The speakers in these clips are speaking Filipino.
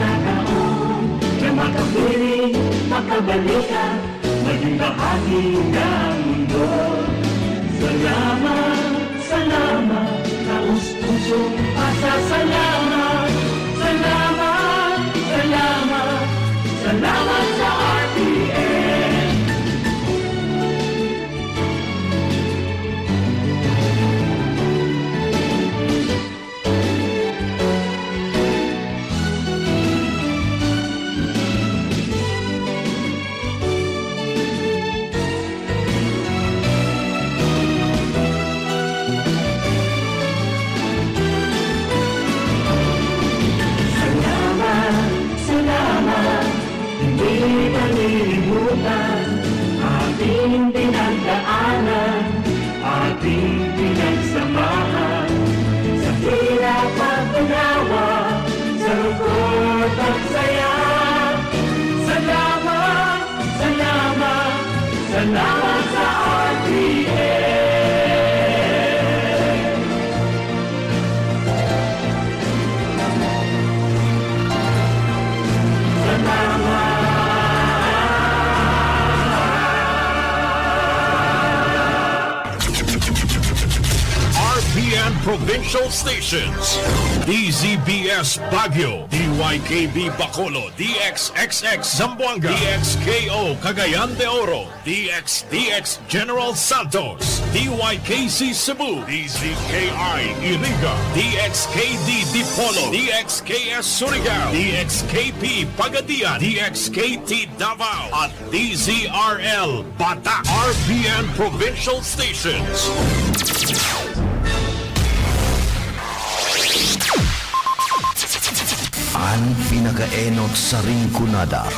pagkakataon na makapiling, makabalikan, maging bahagi ng mundo. Salamat, salamat, taus-pusong pasasalamat. Salamat, salamat, salamat sa RTN. Hindi malilimutan ating pinagdaanan, ating pinagsamahan, sa hirap at unawa, sa lungkot at saya. Salamat, salamat, salamat sa RTN. RPN Provincial Stations: DZBS Baguio, DYKB Bacolod, DXXX Zamboanga, DXKO Cagayan de Oro, DXDX General Santos, DYKC Cebu, DZKI Iriga, DXKD Dipolo, DXKS Surigao, DXKP Pagadian, DXKT Davao, at DZRL Batak. RPN Provincial Stations. Ang pinakaenot sa ringkunada.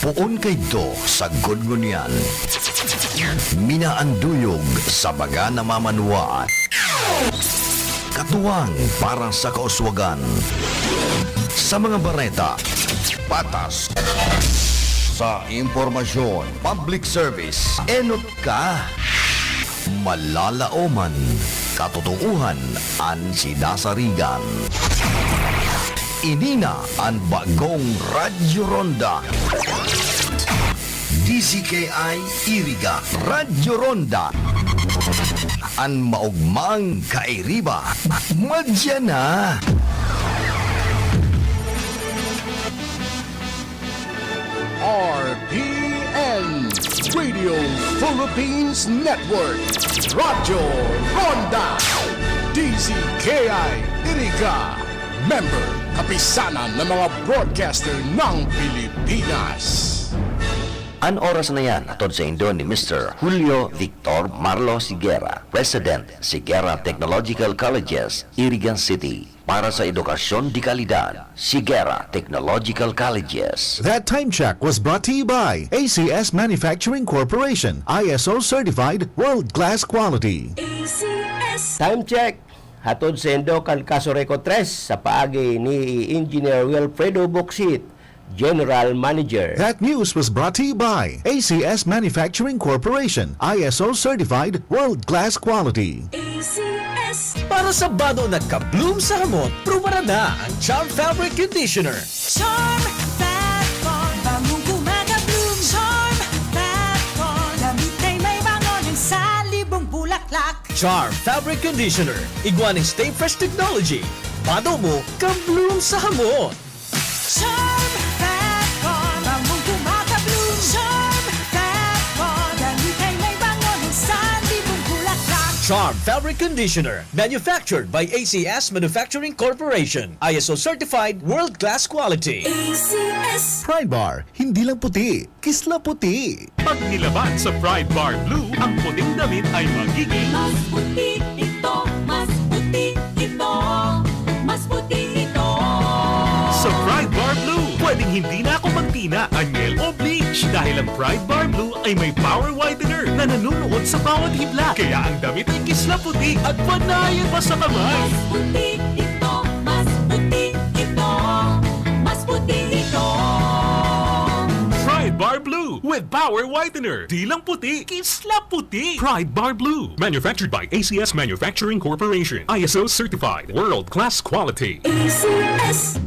Puon kay do sa gudgunyan. Minaanduyog sa baga namamanuaan. Katuwang para sa kauswagan. Sa mga bareta, patas. Sa impormasyon, public service, enot ka. Malalaoman, katotohuan ang sinasarigan. Inina ang bagong Radyo Ronda. DZKI Iriga Radyo Ronda. Ang maugmang kairiba. Madya na! RPN Radio Philippines Network Radyo Ronda DZKI Iriga Member Kapisanan ng mga broadcaster ng Pilipinas. An oras na yan atod sa Indo ni Mr. Julio Victor Marlo Siguera, President Siguera Technological Colleges, Irigan City. Para sa edukasyon di kalidad, Siguera Technological Colleges. That time check was brought to you by ACS Manufacturing Corporation, ISO certified world-class quality. ACS Time check. Hatod sa Indo kan Casoreco 3 sa paagi ni Engineer Wilfredo Boxit, General Manager. That news was brought to you by ACS Manufacturing Corporation, ISO certified world-class quality. ACS. Para sa bado nagka-bloom sa hamot, pruwara na ang Charm Fabric Conditioner. Charm Fat Corn, bamong gumagabloom. Charm Fat Corn, damit ay may bangon yung sa libong bulaklak. Charm Fabric Conditioner, igwaning Stay Fresh Technology. Bado mo, ka-bloom sa hamot. Charm Fat Corn, bamong gumagabloom. Charm Fat Corn, damit ay may bangon yung sa libong bulaklak. Charm Fabric Conditioner, manufactured by ACS Manufacturing Corporation, ISO certified world-class quality. ACS. Pride Bar, hindi lang puti, kisla puti. Pag nilaban sa Pride Bar Blue, ang puting damit ay magiging Mas puti ito, mas puti ito, mas puti ito. sa Pride Bar Blue. Pwedeng hindi na ako magtina, anyel o bleach dahil ang Pride Bar Blue ay may power whitener na nanunuot sa bawat hibla. Kaya ang damit ay kisla puti at panayan pa sa kamay. Mas puti ito, mas puti ito, mas puti ito. Pride Bar Blue with Power Whitener. Di lang puti, kisla puti. Pride Bar Blue. Manufactured by ACS Manufacturing Corporation. ISO certified. World-class quality. ACS.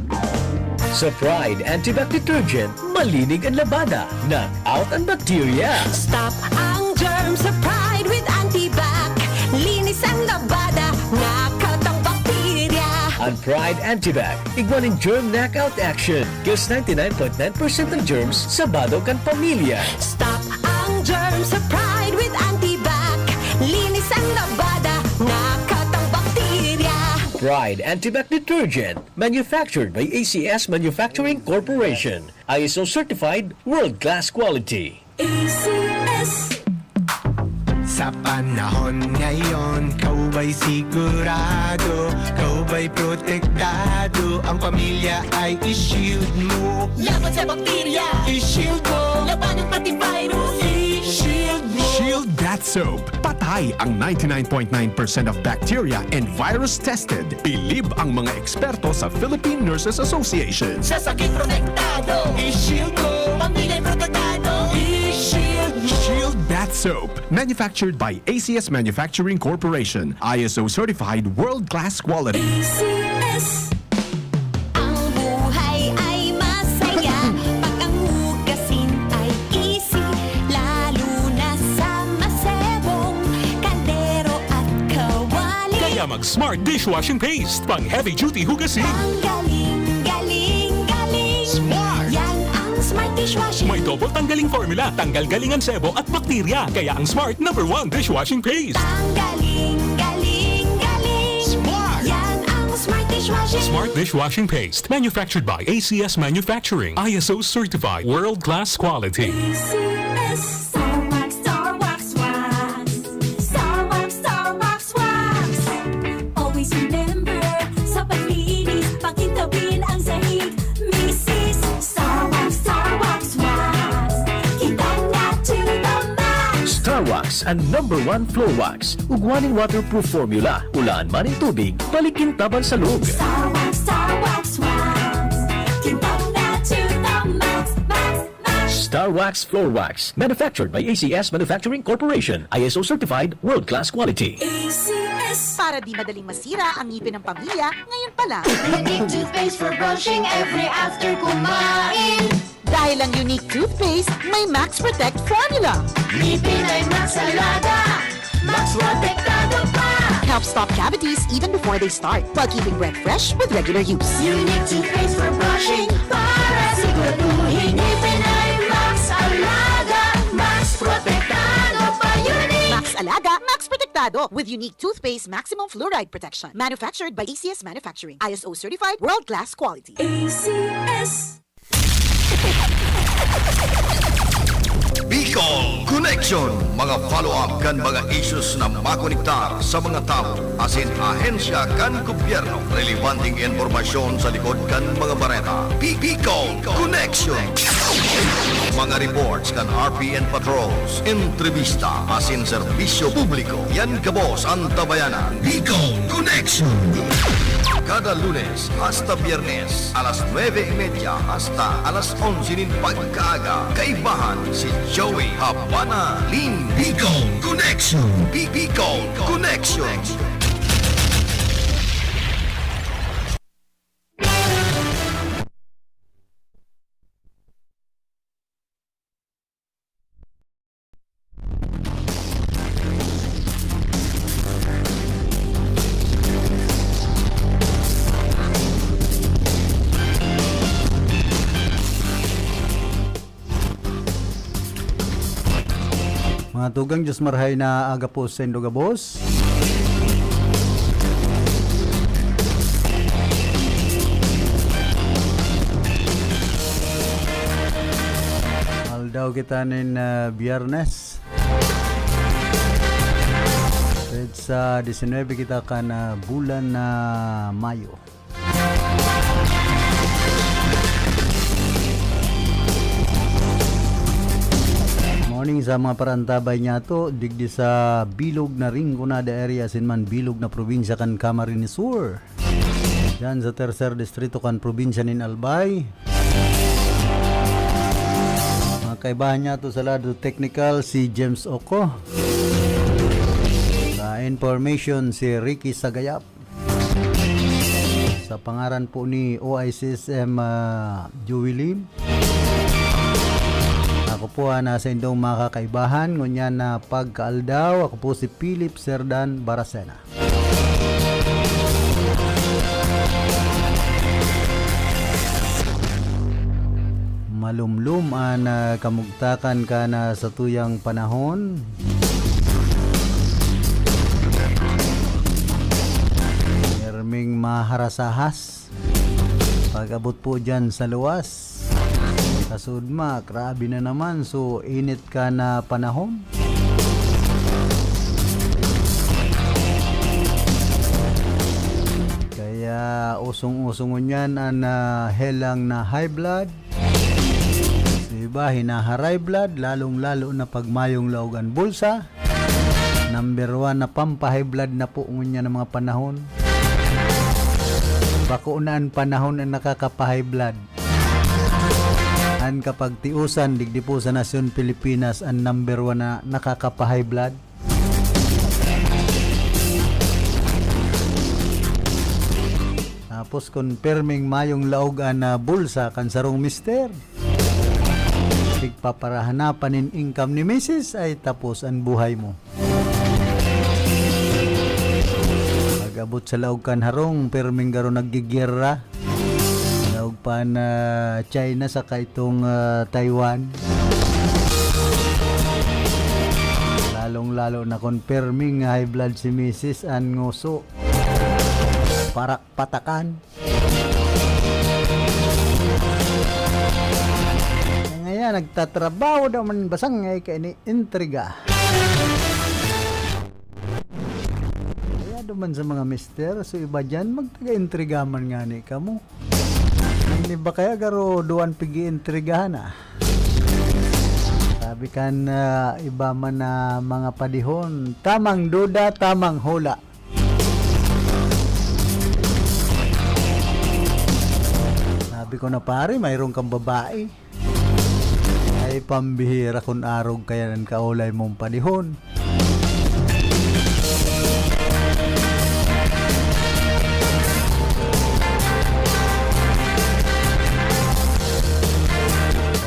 Sa Pride Antibac Detergent, malinig ang labada. Knock out ang bacteria. Stop ang germs sa Pride with Antibac. Linis ang labada, knockout ang bakterya. Ang Pride Antibac, igwaning germ knockout action. Kills 99.9% ng germs sa badog kan pamilya. Stop ang germs sa Pride with Antibac. Linis ang labada, knockout ang bakterya. Pride Antibac Detergent, manufactured by ACS Manufacturing Corporation. ISO certified, world-class quality. ACS. Sa panahon ngayon, kau ba'y sigurado? Kau ba'y protektado? Ang pamilya ay i-shield mo. Laban sa bakterya, I-shield mo. laban ng pati virus. I-shield mo. Shield That Soap. Patay ang 99.9% of bacteria and virus tested. Bilib ang mga eksperto sa Philippine Nurses Association. Sa sakit protektado, I-shield mo. pamilya protektado. I-shield mo. Shield That Soap. Manufactured by ACS Manufacturing Corporation. ISO certified world-class quality. ACS. Ang buhay ay masaya pag ang hugasin ay easy, lalo na sa masebong kaldero at kawali. Kaya mag-Smart Dishwashing Paste. Pang heavy-duty hugasin. Ang galing, galing, galing. Smart! Yan ang Smart Dishwashing. May double tanggaling formula. Tanggal galingan sebo at bakterya. Kaya ang Smart #1 Dishwashing Paste. Ang galing, galing, galing. Smart! Yan ang Smart Dishwashing. Smart Dishwashing Paste. Manufactured by ACS Manufacturing. ISO certified. World-class quality. ACS. Star Wax, Star Wax, Wax. Star Wax, Star Wax, Wax. Always remember, sa paglinis, pakintabin ang sahig. Mrs. Star Wax, Wax. Kita na to the max. Star Wax ang #1 floor wax. Ugwaning waterproof formula. Ulaan man ang tubig, balikin taban sa loob. Star Wax, Wax. Kita na to the max, max, max. Star Wax Floor Wax. Manufactured by ACS Manufacturing Corporation. ISO certified, world-class quality. ACS. Para di madaling masira ang ngipin ng pamilya, ngayon pa lang. Unique toothpaste for brushing every after kumain. Dahil ang unique toothpaste, may Max Protect formula. Ngipin ay Max Alaga. Max protektado pa. Helps stop cavities even before they start, while keeping breath fresh with regular use. Unique toothpaste for brushing para siguraduhin ngipin ay Max Alaga. Max protektado pa. Unique. Max Alaga, Max Protectado with unique toothpaste maximum fluoride protection. Manufactured by ACS Manufacturing. ISO certified world-class quality. ACS. Bicol Connection, mga follow-up kan mga issues na makonektar sa mga tao, asin ahensya kan gobyerno, relevanting informasyon sa likod kan mga bareta. Bicol Connection. Mga reports kan RPN patrols, entrevista, asin serbisyo publiko. Yan kabos ang tabayanan. Bicol Connection. Kada Lunes hasta Biyernes, alas 9:30 hasta alas 11 nin pagkaaga. Kaibahan si Joey Habana Lin. Bicol Connection. Bicol Connection. Mga tugang Diyos marhay na aga po sa Indogabos. Aldaw kita nin Biyernes. Sa 19 kita ka na bulan na Mayo. Morning sa mga parantabay niya to, digdi sa bilog na Rinconada area, sinman bilog na probinsya kan Camarines Sur. Yan sa tercer distrito kan probinsya nin Albay. Mga Kaibahan niya to sa lado technical si James Oko. Sa information si Ricky Sagayap. Sa pangaran po ni OICSM Joey Lim. Ako po nasa indong mga kakaibahan. Ngunyan na pagkaaldaw. Ako po si Philip Serdan Baracena. Malumlum na kamugtakan ka na sa tuyang panahon. Merming maharasahas. Pag-abot po dyan sa luwas. Sa sudma, grabe na naman. So, init ka na panahon. Kaya usong-usong yan ang helang na high blood. Diba, hinaharay blood, lalong-lalo na pagmayong laogan bulsa. Number 1 na pampahay blood na po ngunya ng mga panahon. Bakunaan panahon ang nakakapahay blood. An kapag tiusan, digdi po sa Nasyon Pilipinas ang number 1 na nakakapahay blood. Tapos confirming mayong laogan na bulsa kansarong mister. Pagpaparahanapan in income ni Mrs. ay tapos ang buhay mo. Pag-abot sa laog kan harong, perming garo naggigirra. Laog pa na China sa kaitong Taiwan. Lalong-lalo na confirming high blood si Mrs. ang nguso. Parak patakan. Ngayon, nagtatrabaho daw man basang ngay kay ni intriga. Kaya duman sa mga mister, so iba dyan, magtaga-intriga man nga ni kamo. Hindi ba kaya garo duwan pigi intrigahan Sabi kan iba man na mga padihon, tamang duda, tamang hula. Sabi ko na pare, mayroon kang babae. Ay pambihira kung arog kaya ng kaulay mong panihon.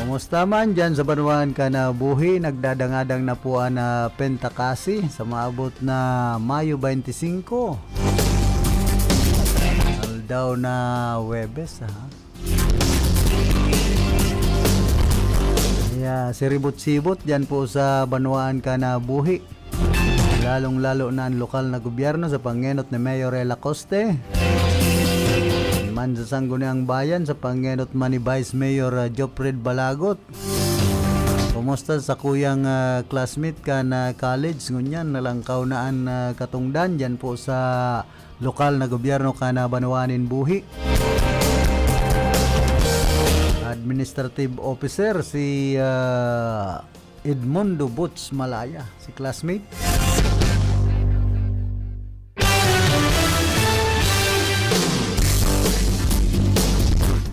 Kumusta man dyan sa Banuan ka na buhi, nagdadangadang na po na Pentakasi sa maabot na Mayo 25. Aldaw na Webes si ribot-sibot dyan po sa Banuan ka na buhi. Lalong-lalo na ang lokal na gobyerno sa pangenot ni Mayor Ella Coste. Man sa Sangguniang Bayan sa pangenot man ni Vice Mayor Jopred Balagot. Kumusta sa kuyang classmate ka na college ngunyan nalangkaw naan katungdan dyan po sa lokal na gobyerno ka na Banuanin buhi. Administrative officer si Edmundo Butz Malaya, si classmate.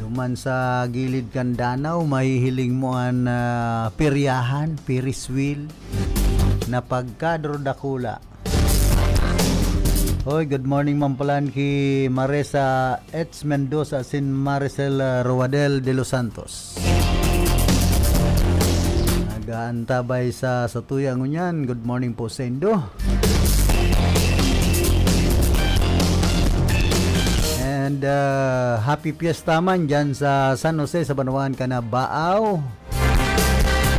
Duman sa gilid kan Danau, mahihiling mo ang peryahan, Ferris wheel na pagkadro dakula. Hoy, good morning mampalan ki Marisa Eds Mendoza sin Maricel Roadel de los Santos. Nagaantabay sa tuyang unyan. Good morning po sa Indo. And happy fiesta man dyan sa San Jose sa Banuan ka na Baaw.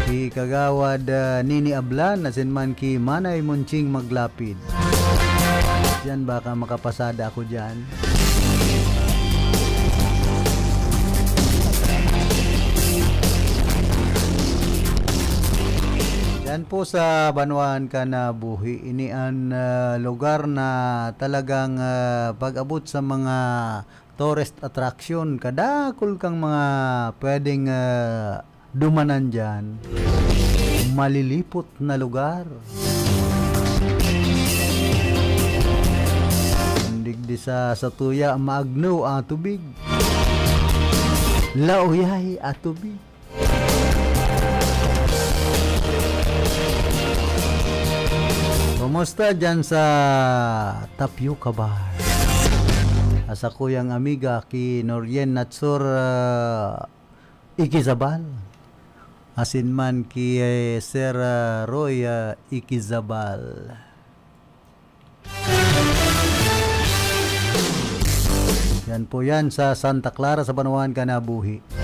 Ki Kagawad Nini Ablan asin man ki Manay Munching Maglapid. Diyan baka makapasada ako dyan. Yan po sa Banuan ka na buhi. Ini ang lugar na talagang pag-abot sa mga tourist attraction. Kadakol kang mga pwedeng dumanan dyan. Malilipot na lugar. Di sa tuya maagno ang tubig. Lauyay at tubig. Kumusta dyan sa Tapioca Bar? Asa kuyang amiga ki Norien Natsur Ikizabal. Asin man ki Sir Roy Ikizabal. Yan po yan sa Santa Clara sa Banuan Kanabuhi.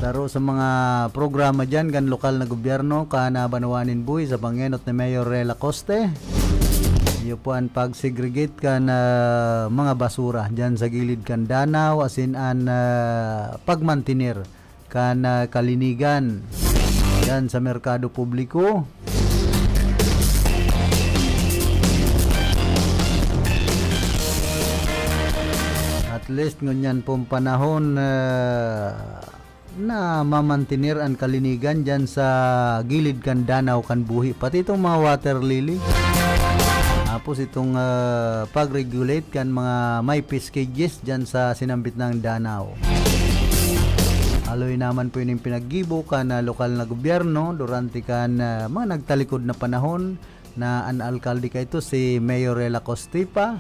Saro sa mga programa dyan kan lokal na gobyerno kana Banuanin Buhi sa pangenot ni Mayor Rela Coste. Iyo po ang pag-segregate kan mga basura dyan sa gilid kan Danau asin an pagmantinir kan kalinigan dyan sa merkado publiko. At least ngunyan pong panahon na mamantinir ang kalinigan dyan sa gilid kan Danau kan Buhi pati itong mga water lily. Tapos itong pag-regulate kan mga may piscages dyan sa sinambit ng Danau. Aloy naman po yun yung pinaggibo kan lokal na gobyerno durante kan mga nagtalikod na panahon na ang alkalde ka ito si Mayor Rela Costipa.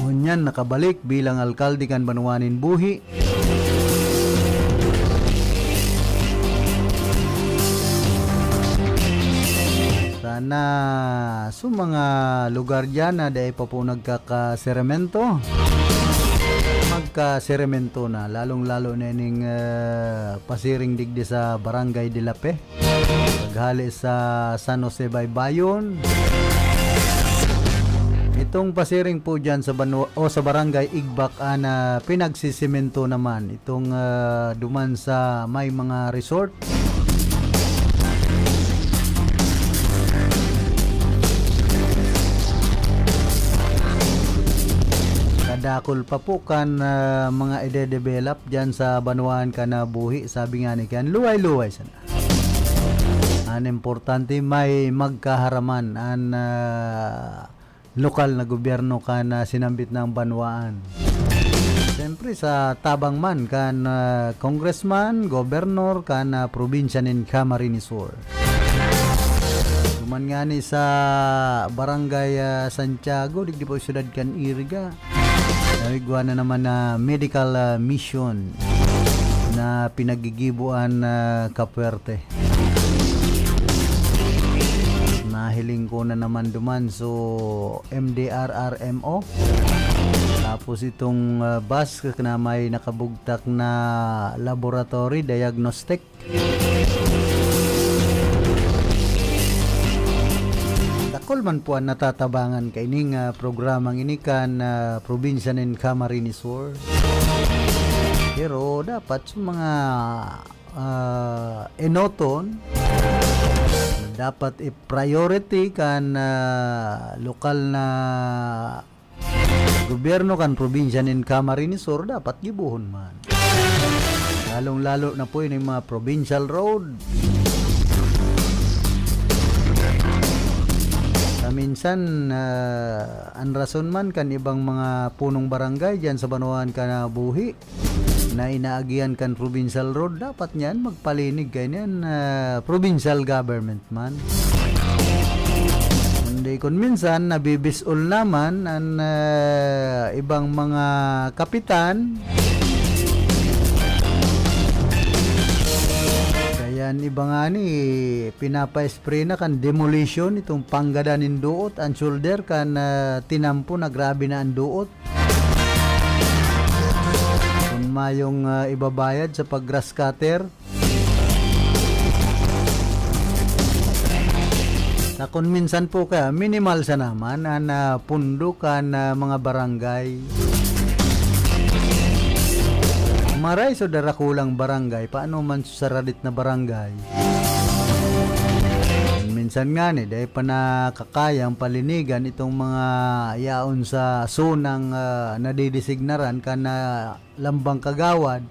Ngunyan nakabalik bilang alkalde kan Banuanin Buhi. Na sa mga lugar dyan na dahil pa po nagkakaseremento magkaseremento na lalong-lalo na ining pasiring digdi sa Barangay Dilape paghali sa San Jose Baybayon. Itong pasiring po dyan sa sa Barangay Igbak na pinagsisemento naman itong duman sa may mga resort. Dakol pa po kan mga ide-develop dyan sa Banuan Kanabuhi. Sabi nga ni kan luway-luway sana. An importante may magkaharaman an lokal na gobyerno kan sinambit ng Banuan. Siyempre sa tabang man kan congressman, gobernor kan probinsya nin Camarines Sur. Duman nga ni sa Barangay Santiago digdi po syudad kan Iriga. Nagigwa na naman na medical mission na pinagigibuan Kapuerte. Nahiling ko na naman duman so MDRRMO. Tapos itong bus na may nakabugtak na laboratory diagnostic. Man po ang natatabangan kaining programang ini kan probinsya nin Camarines Sur. Pero dapat sa mga enoton dapat i-priority kan lokal na gobyerno kan probinsya nin Camarines Sur dapat gibuhon man. Lalong-lalo na po yung mga provincial road. Minsan ang rason man kan ibang mga punong barangay dyan sa Banuan Kanabuhi na inaagian kan provincial road dapat niyan magpalinig ganyan provincial government man. Hindi kun minsan nabibisol naman ang ibang mga kapitan. Yan iba nga ni pinapa-spray na kan demolition itong panggadanin duot ang shoulder kan tinampo na grabe na ang duot. Kung mayong ibabayad sa pag-grass cutter. Kung minsan po kaya minimal sa naman na pundo kan mga barangay. Maray so darakulang barangay, paano man saradit na barangay? Minsan nga ni, dahil pa nakakayang palinigan itong mga yaon sa sunang nadidesignaran ka na lambang kagawad.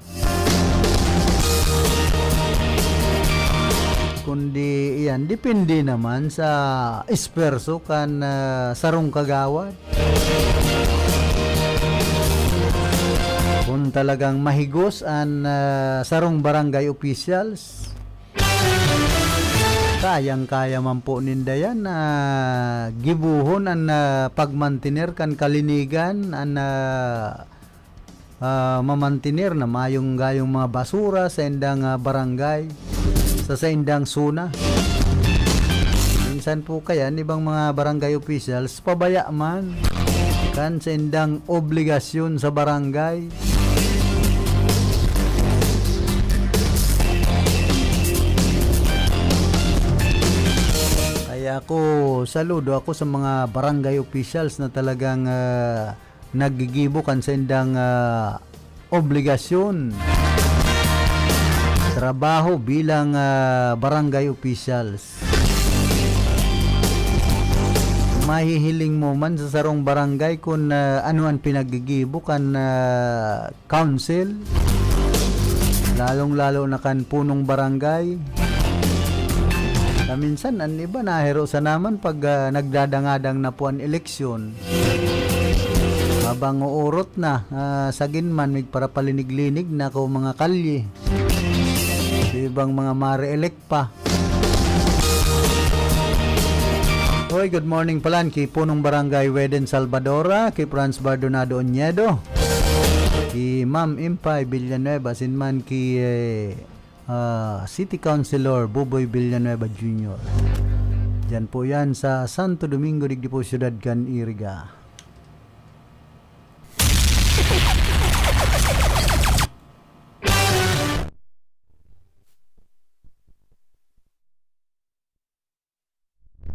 Kundi iyan, depende naman sa esperso kan sarong kagawad. Kung talagang mahigos ang sarong barangay officials kayang-kaya man po ninda yan na gibuhon an pagmantinir kan kalinigan an mamantinir na mayong gayong mga basura sa indang barangay sa indang suna. Minsan po kaya ibang mga barangay officials pabaya man kan sa indang obligasyon sa barangay. Ako saludo ako sa mga barangay officials na talagang nagigibo kan sa indang obligasyon trabaho bilang barangay officials. Mahihiling mo man sa sarong barangay kung ano ang pinagigibo kan council, lalong lalo na kan punong barangay. Minsan ang iba nahiro sa naman pag nagdadangadang na po ang eleksyon. Habang uurot na sagin man mig para palinig-linig na ko mga kalye. Ibang mga mare-elect pa. Hoy, good morning pala kay punong barangay Weden Salvadora, kay Franz Bardonado Onyedo, kay Ma'am Impay Villanueva, sinman kay City Councilor Buboy Villanueva Jr. Diyan po yan sa Santo Domingo, Digdi po, Ciudad Can Iriga.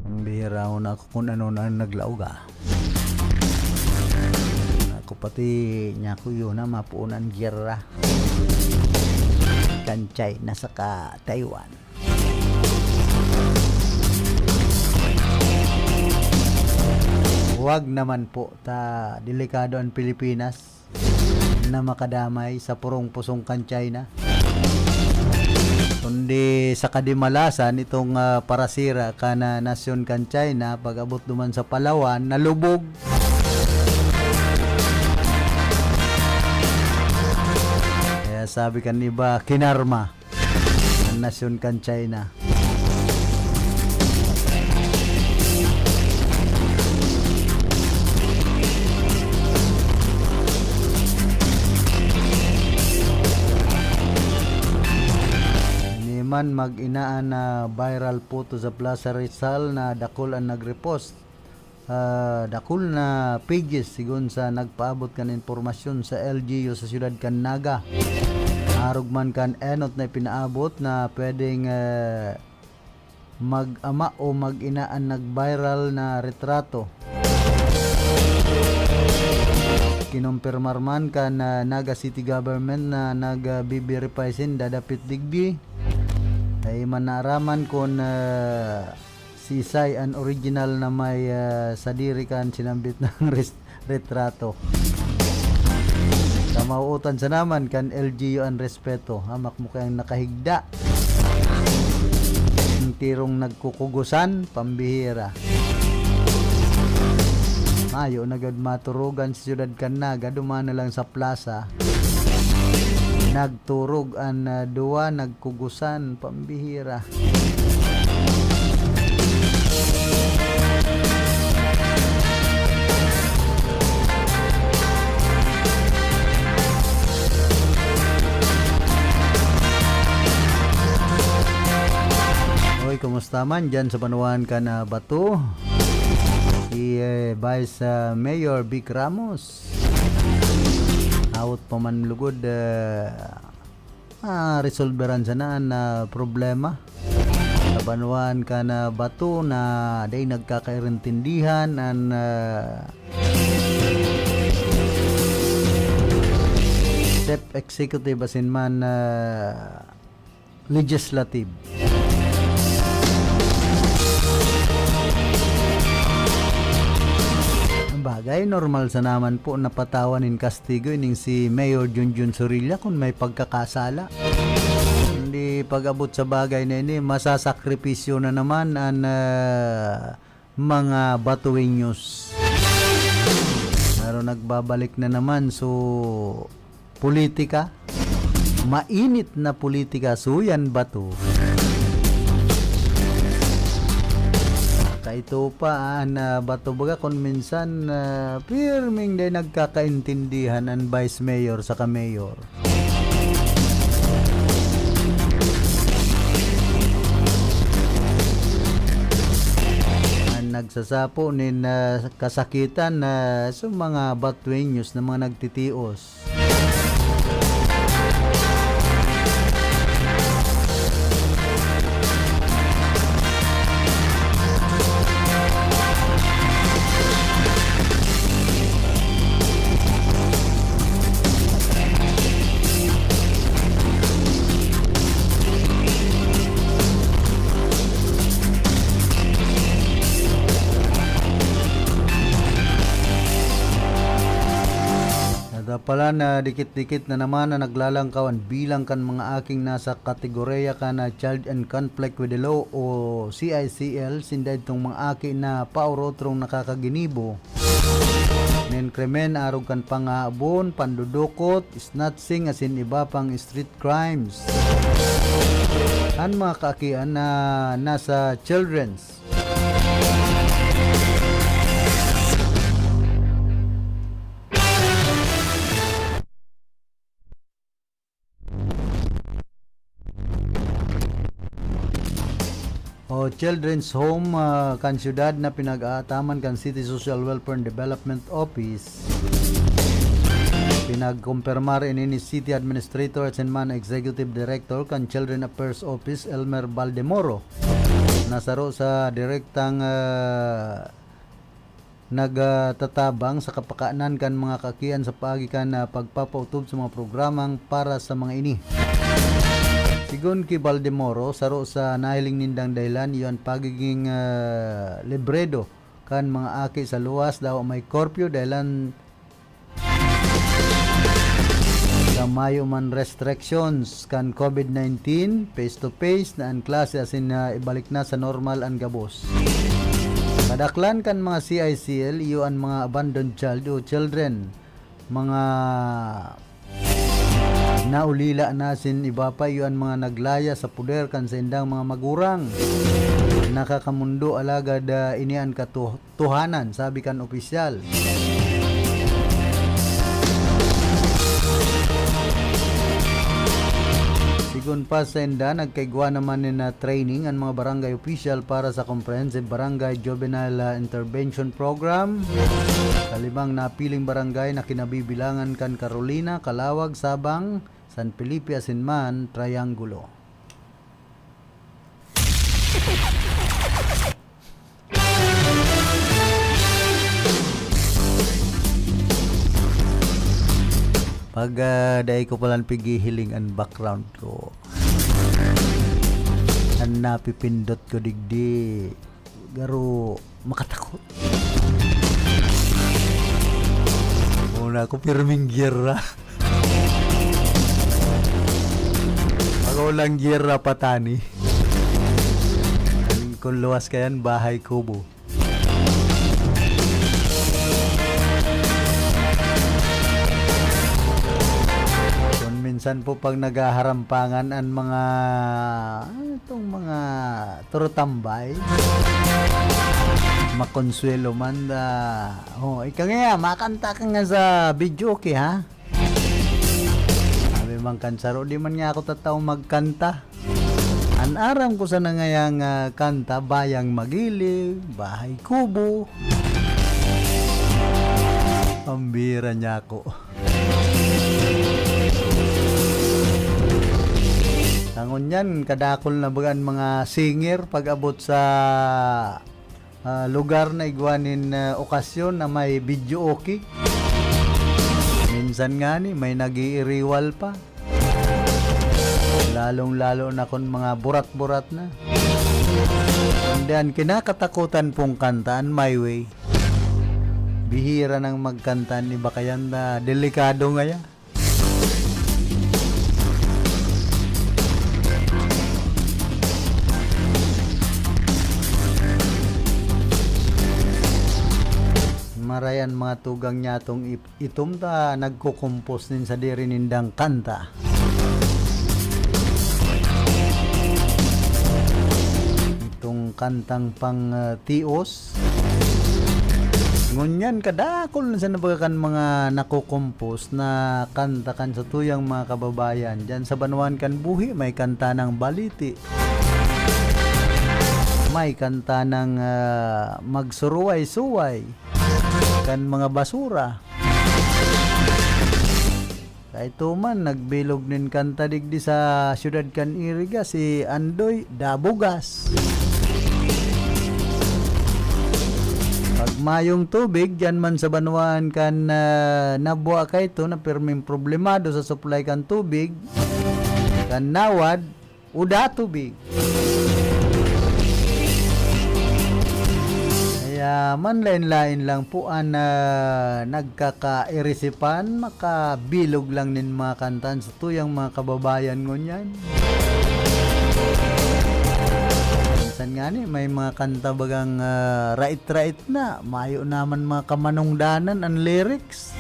Ang bihira ko na ako kung ano na naglaog ako pati niya ko yun na mapuunan gyera kanchay nasa ka Taiwan. Huwag naman po ta delikado ang Pilipinas na makadamay sa purong pusong kanchay na. Kundi sa kadimalasan itong parasira ka na nasyon kanchay na pag-abot duman sa Palawan nalubog. Sabi kan iba, kinarma ang nasyon kan China. Niman mag-inaan na viral photo sa Plaza Rizal na dakol ang nag-repost. Dakol na pages sigon sa nagpaabot kan informasyon sa LGU sa siyudad kan Naga. Arugman kan enot na pinaabot na pwedeng mag-ama o mag-inaan nag-viral na retrato. Kinumpirmar man kan Naga City Government na nag-verify sin dadapit digdi ay manaraman kon si Sai an original na may sadiri kan sinambit ng retrato. Mauutan sa naman kan LGU ang respeto, hamak mo kayang nakahigda ang tirong nagkukugusan pambihira. Mayo nagad maturugan sa siyudad kan Naga, dumana lang sa plaza nagturog ang duwa nagkugusan pambihira. Kumusta man dyan sa Banuan ka na Bato, si Vice Mayor Vic Ramos out pa man lugod resolveran sana na problema sa Banuan ka na Bato na day nagkakairintindihan ang step executive asin man legislative. Bagay normal sa naman po napatawanin kastigo ining si Mayor Junjun Sorilla kung may pagkakasala. Hindi pag-abot sa bagay na ini masasakripisyo na naman ang mga Batueños. Pero nagbabalik na naman so politika, mainit na politika suyan Bato. ito pa na bato baga kung minsan pirming day nagkakaintindihan ang vice mayor sa mayor. Nagsasapo nin kasakitan na sa mga Batueños na mga nagtitios. Pala na dikit-dikit na naman na naglalangkawan bilang kan mga aking nasa kategorya ka na Child and Conflict with the Law o CICL sinday itong mga aking na paurotrong nakakaginibo nen krimen arog kan pangaabon, pandudukot, snatching asin iba pang street crimes ang mga kaakian na nasa children's. O Children's Home kan syudad na pinag-aataman kan City Social Welfare and Development Office. Pinagkumpirmar ini ni City Administrator at Man Executive Director kan Children Affairs Office Elmer Baldemoro. Nasaro sa direktang nagtatabang sa kapakanan kan mga kakian sa pagikan na pagpapautob sa mga programang para sa mga ini. Sigon ki Baldemoro, saro sa nahiling nindang dahilan iyon pagiging libredo kan mga aki sa luwas daw may curfew dahilan sa mayo man restrictions kan COVID-19 face to face na ang klase asin ibalik na sa normal ang gabos. Kadaklan kan mga CICL iyo ang mga abandoned child o children mga naulila nasin iba pa yun mga naglaya sa puder kan sa indang mga magurang nakakamundo alagad inian katuhanan sabi kan opisyal. Sigun pa sa inda nagkaigwa naman na training ang mga barangay official para sa Comprehensive Barangay Juvenile Intervention Program. Kalimang napiling barangay na kinabibilangan kan Carolina, Calawag, Sabang, San Felipe, Asinman, Triangulo. Pag dahil ko palang pigihiling ang background ko, ang napipindot ko digdi, garo makatakot. Una ako pirming giyera. Ako lang giyera patani. Kung luwas kayan, bahay kubo. Kung minsan po pag nagaharampangan ang mga itong mga turutambay, makonsuelo man ikaw nga makanta ka nga sa video okay ha sabi man kansaro di man nga ako tataw magkanta an aram ko sa nangayang kanta bayang magilig bahay kubo pambira niya ako tangon yan kadakol na bagan mga singer pag abot sa lugar na igwanin okasyon na may video okay. Minsan nga ni may nag-iiriwal pa. Lalong-lalo na kung mga burat-burat na. And then kinakatakutan pong kantaan my way. Bihira nang magkantaan iba kayan na delikado ngaya. Marayan mga tugang nyatong itom ta nagkukumpos nin sa diri nindang kanta. itong kantang pang tios. Ngunyan kadakol na sa nabagan mga nakukompose na kanta kan sa tuyang mga kababayan. Diyan sa Banuan kan Buhi may kanta ng baliti. May kanta ng magsuruway-suway kan mga basura. Kahit man nagbilog nin kanta digdi sa syudad kan Iriga si Andoy Dabugas. Pag mayong tubig dyan man sa Banuan kan nabuwa ka ito na perming problemado sa supply kan tubig kan nawad uda tubig. Kaya man lain-lain lang po ang nagkakairisipan, makabilog lang nin mga kantan sa tuyang mga kababayan ngunyan. Minsan nga ni, may mga kanta bagang rait-rait na, mayo naman mga kamanungdanan ang lyrics.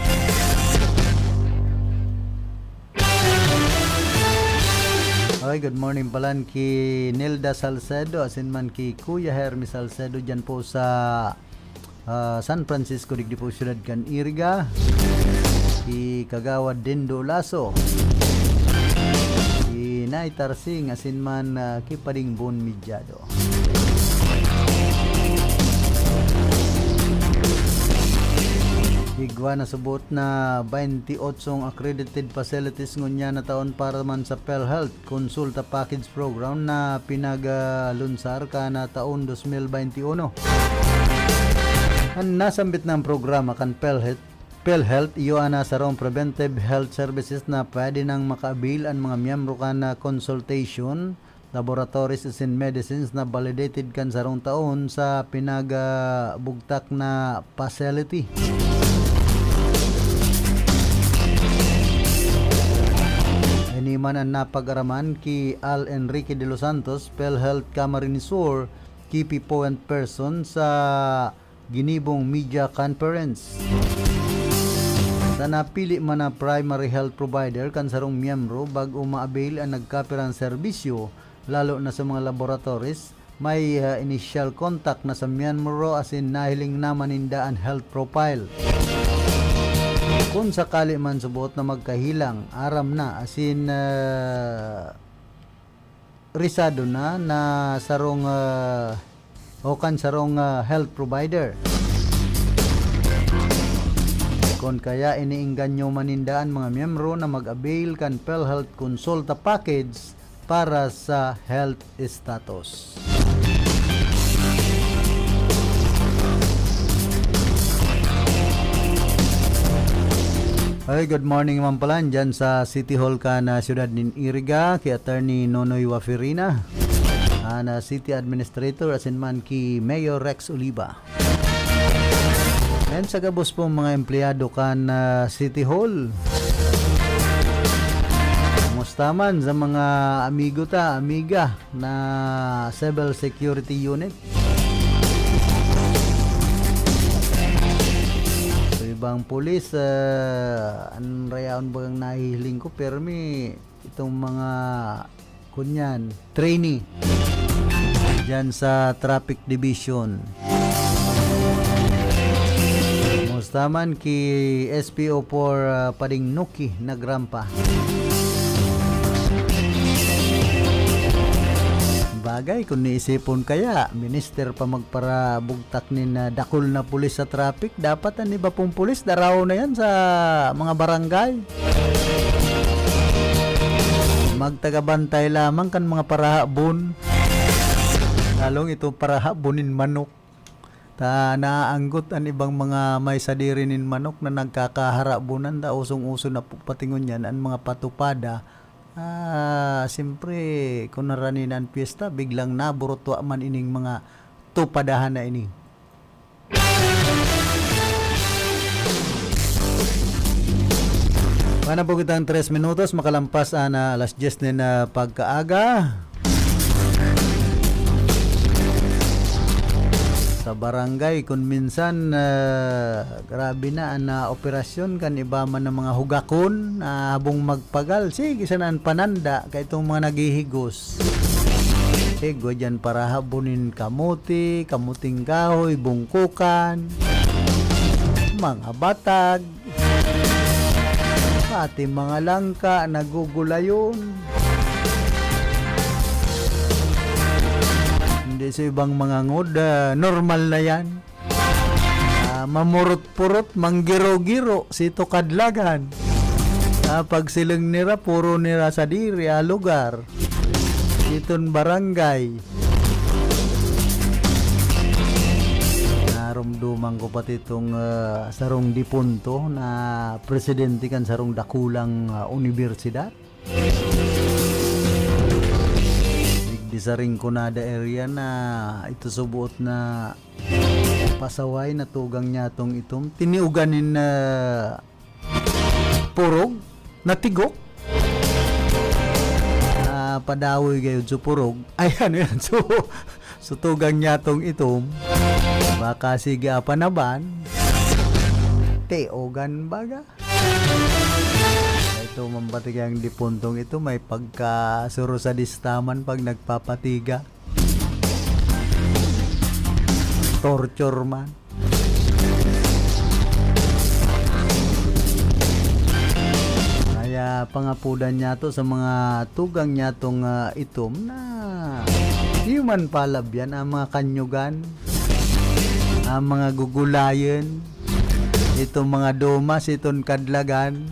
Okay, good morning pala ki Nilda Salcedo asin man ki Kuya Hermes Salcedo dyan po sa San Francisco digdi po syudad kan Iriga, ki Kagawad Dindo Laso, ki Nay Tarsing asin man ki Pading Bon Midyado. Higwa na subot na 28 accredited facilities ngunya na taon para man sa PhilHealth Consulta Package Program na pinagalunsar ka na taon 2021. Ang nasambit ng programa kan PhilHealth iyo na sarong preventive health services na pwede nang makaabil ang mga miyembro ka na consultation, laboratories and medicines na validated kan sarong taon sa pinagabugtak na facility. Man ang napag-araman ki Al Enrique de los Santos, PhilHealth Camarinesor, key people and person sa ginibong media conference. Sa napili man na primary health provider kan sarong miyembro bago maabil ang nagkapirang serbisyo, lalo na sa mga laboratories, may initial contact na sa miyembro asin nahiling naman ninda ang health profile. Kung sakali man subot na magkahilang, aram na asin risado na sarong o kan sarong health provider. Kung kaya iniingganyo manindaan mga miyembro na mag-avail kan PhilHealth Consulta Package para sa health status. Hey, good morning man pala dyan sa City Hall ka na siyudad ng Iriga ki Attorney Nonoy Wafirina, na City Administrator asin man ki Mayor Rex Oliva. And sa gabos po mga empleyado ka na City Hall. Kumusta man sa mga amiga na Civil Security Unit. Ibang pulis ang rayaon bagang nahihiling ko permi itong mga kunyan trainee dyan sa traffic division. Mustaman ki SPO for Pading Nuki nagrampa. Bagay kung niisipon kaya minister pa magpara bugtak ni na dakol na pulis sa traffic, dapat ang iba pong pulis daraw na yan sa mga barangay, magtagabantay lamang kan mga parahabon, lalong ito parahabonin manok ta naanggot ang ibang mga may sadirinin manok na nagkakaharabunan da usong-uso na patingon yan ang mga patupada. Siyempre, kung naranin ang piyesta, biglang naburotwa man ining mga tupadahan na ini. Pana po kitang 3 minutos, makalampas na alas 10 na pagkaaga. Sa barangay, kung minsan grabe na ang operasyon kan iba man ng mga hugakon habong magpagal, sige sanaan pananda kay itong mga naghihigos. Ego dyan para habunin kamuti, kamuting kahoy, bungkukan, mga batag, pati mga langka, nagugulayon. Hindi sa ibang mga ngod, normal na yan. Mamurot-purot, manggiro-giro, sito kadlagan. Pag silang nira, puro nira sa diri, lugar. Iton barangay. Narumduman ko pati itong sarong dipunto na presidente kan sarong dakulang universidad. Di sa Rinconada area na ito subuot na pasaway na tugang niya itong itom. Tiniuganin na purog, natigok. Padawoy gayon sa purog. Ay ano yan, so tugang niya itong itom. Baka siga pa naman. Teogan baga. Ito mambatig ang dipuntong ito may pagkasuro sa distaman pag nagpapatiga. Torture man. Kaya pangapudan niya to sa mga tugang niya tong itom na human palab yan, ang mga kanyugan, ang mga gugulayan, itong mga domas, itong kadlagan.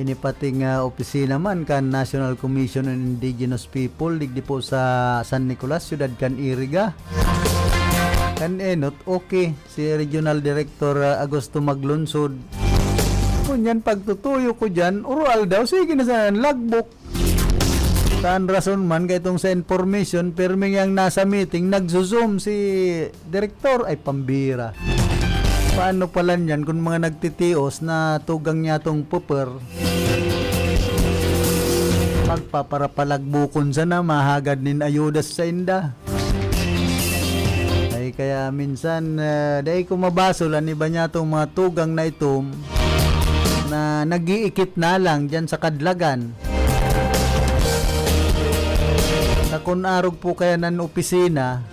Ini pating opisina man kan National Commission on Indigenous People digdi po sa San Nicolas, Ciudad kan Iriga. Kan enot okay si Regional Director Agosto Maglunsod. Kunyan pagtutuyo ko diyan, oral daw sige na sa logbook. Saan rason man kay itong sa information perming yang nasa meeting nagzo-zoom si Director ay pambira. Paano pala yan kung mga nagtitios na tugang niya tong puper magpaparapalagbukon sana mahagad nin ayudas sa inda. Ay kaya minsan dahil ko mabasolan iba niya tong mga tugang na itom na nag-iikit na lang dyan sa kadlagan. Na kung arog po kaya ng opisina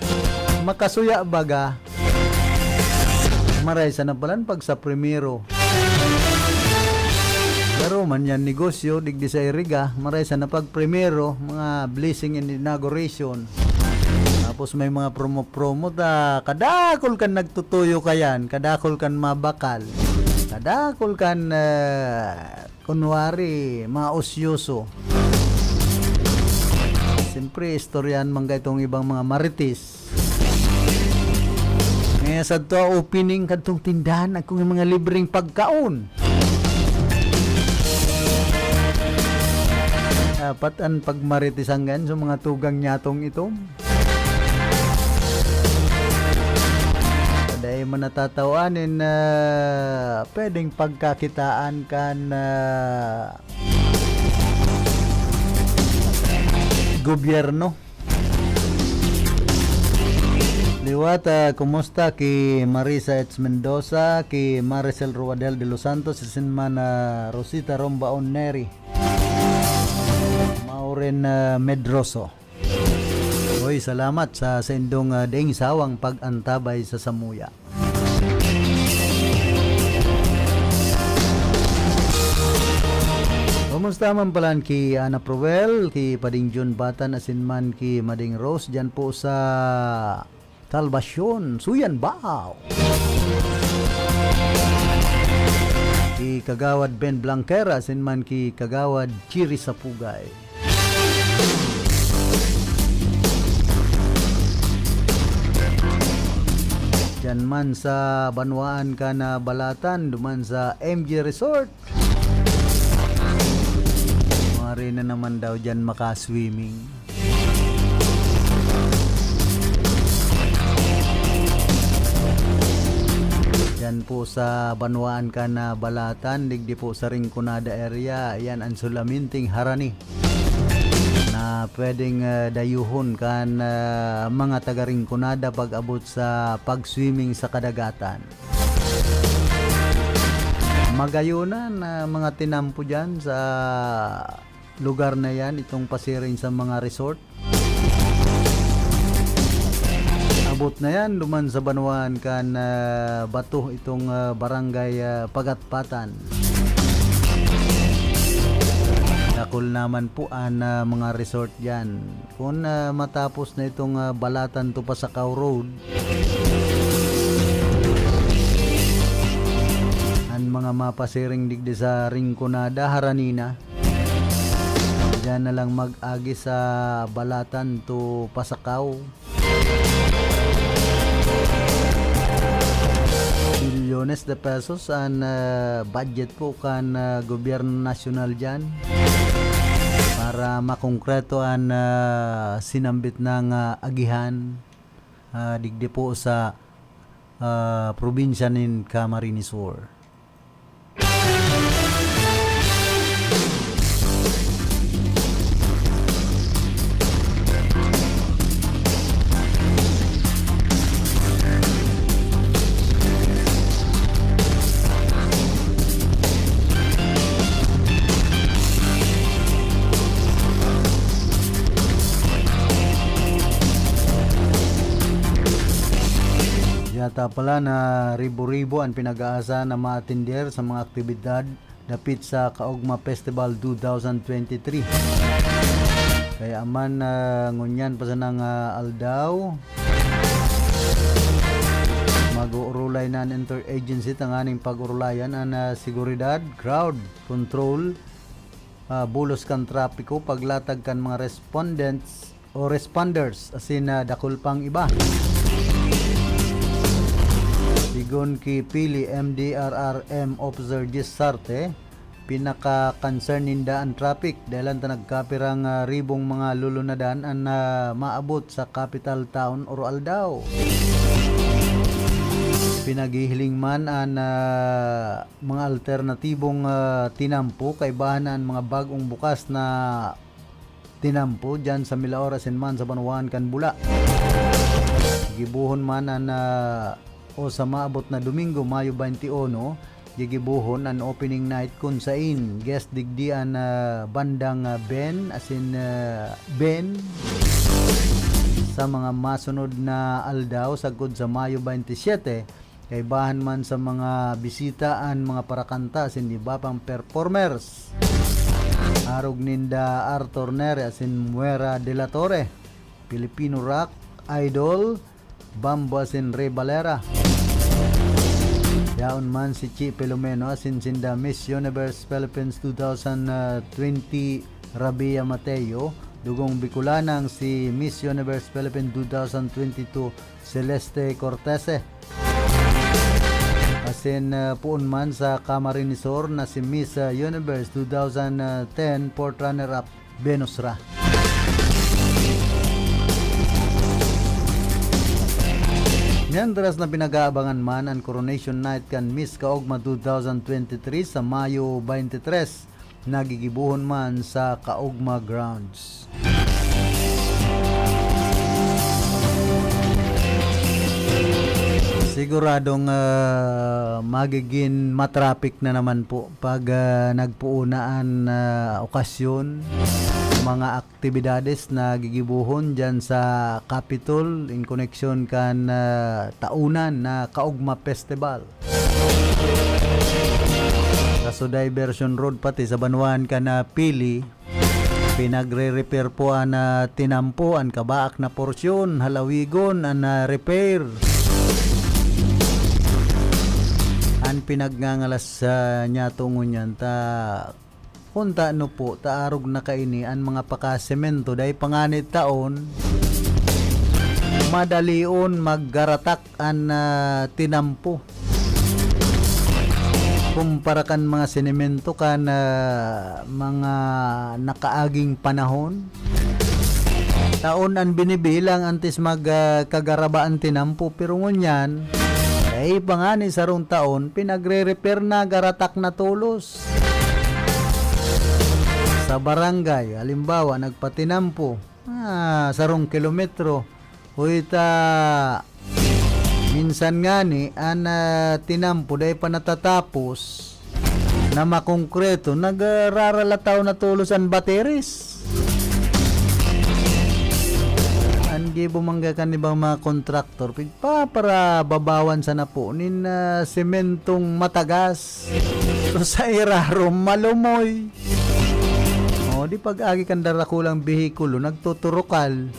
makasuya baga maray sa napalan pag sa primero. Pero man yan negosyo, digdi sa Iriga, maray sa napag primero, mga blessing and inauguration. Tapos may mga promo-promo ta, kadakol kan nagtutuyo kayan, kadakol kan mabakal, kadakol kan kunwari, mga osyoso. Siyempre, istoryan man itong ibang mga marites. Ngayon sa ito, opening katong tindahan akong mga libreng pagkaon. Dapat ang pagmaritisangan sa mga tugang nyatong ito. Dahil manatatawanin na pwedeng pagkakitaan kan gobyerno. Liwat, kumusta ki Marisa H. Mendoza, ki Maricel Ruadel de Los Santos, Sinman Rosita Rombaon Neri, Maureen Medroso. Hoy, salamat sa indong ding sawang pag-antabay sa Samuya. Kumusta man palan ki Ana Provel, ki Pading John Batan, asinman ki Mading Rose, dyan po sa Salvacion, Suyan Bao. Ki Kagawad Ben Blanquera, asinman ki Kagawad Chiri Sapugay. Dyan man sa Banwaan ka na Balatan, duman sa MG Resort. Mari na naman daw dyan maka-swimming. Yan po sa Banwaan ka na Balatan, digdi po sa Rinconada area, yan ang Sulaminting Harani na pwedeng dayuhon kan mga taga Rinconada pag abot sa pag-swimming sa kadagatan. magayunan na mga tinampo dyan sa lugar na yan, itong pasiring sa mga resort. Abot na yan, luman sa Banuan kan bato itong barangay Pagatpatan. Dakol naman po ang mga resort dyan. Kung matapos na itong balatan to Pasakaw Road, ang mga mapasiring digdi sa Rinconada, Haranina, dyan na lang mag-agi sa balatan to Pasakaw. Bilyones de pesos ang budget po kan gobyerno nasyonal dyan para makongkreto ang sinambit ng agihan digdi po sa probinsya ng Camarines Sur. Yata pala na ribo-ribo ang pinag-aasa na ma-attender sa mga aktibidad dapit sa Kaugma Festival 2023. Kaya aman ngunyan pa sa nang aldaw mag-uurulay na interagency tanganing pag-urulayan ang seguridad, crowd control, bulos kan trapiko, paglatag kan mga respondents o responders asin dakol pang iba. Sigon ki pili MDRRM Officer Jis Sarte, pinaka-concern ninda ang traffic dahil ang nagkapirang ribong mga lulunadan ang maabot sa capital town or Aldao. Pinaghihiling man ang mga alternatibong tinampo kay bahanan mga bagong bukas na tinampo dyan sa Milaoras man sa Banuan kan Bula. Gibuhon man ang o sa maabot na Domingo, Mayo 21, gigibuhon ang opening night kung sain guest digdian bandang Ben asin Ben sa mga masunod na aldaw sagod sa Mayo 27 kay bahan man sa mga bisitaan mga parakanta asin iba pang performers arog ninda Arthur Nere asin Muera de la Torre, Filipino Rock Idol Bambo asin Ray Valera. Yaon man si Chi Pelomeno asin sinda Miss Universe Philippines 2020 Rabia Mateo, dugong Bicolanang si Miss Universe Philippines 2022 Celeste Cortese. Asin puon man sa Camarines Sur na si Miss Universe 2010 Port Runner-up Venus Ra. Mientras na pinag-aabangan man ang Coronation Night kan Miss Kaugma 2023 sa Mayo 23, nagigibuhon man sa Kaugma Grounds. Siguradong magiging matraffic na naman po pag nagpuunaan okasyon mga aktibidades na gigibuhon dyan sa Capitol in connection kan taunan na Kaugma Festival. Sa Diversion Road pati sa Banuan ka na pili, pinagre-repair po ang tinampo, ang kabaak na porsyon, halawigon, ang repair. Ang pinagngangalas niya tungon yan ta kunta no po taarog na kaini ang mga pakasemento dahil panganit taon madalion maggaratak ang tinampo kumpara kan mga sinemento kan mga nakaaging panahon taon ang binibilang antes magkagarabaan tinampo pero ngunyan ay pangani sarong taon pinagre-repair na garatak na tulos sa barangay, halimbawa nagpatinampo sarong kilometro o ita minsan nga ni ang tinampo dahil pa natatapos na makongkreto, nagraralataw na tulusan bateris. Angi bumanggakan ni bang mga kontraktor para babawan sa napunin na sementong matagas. So sa iraro malumoy. O di pag-agi kan darakulang behikulo nagtuturukal.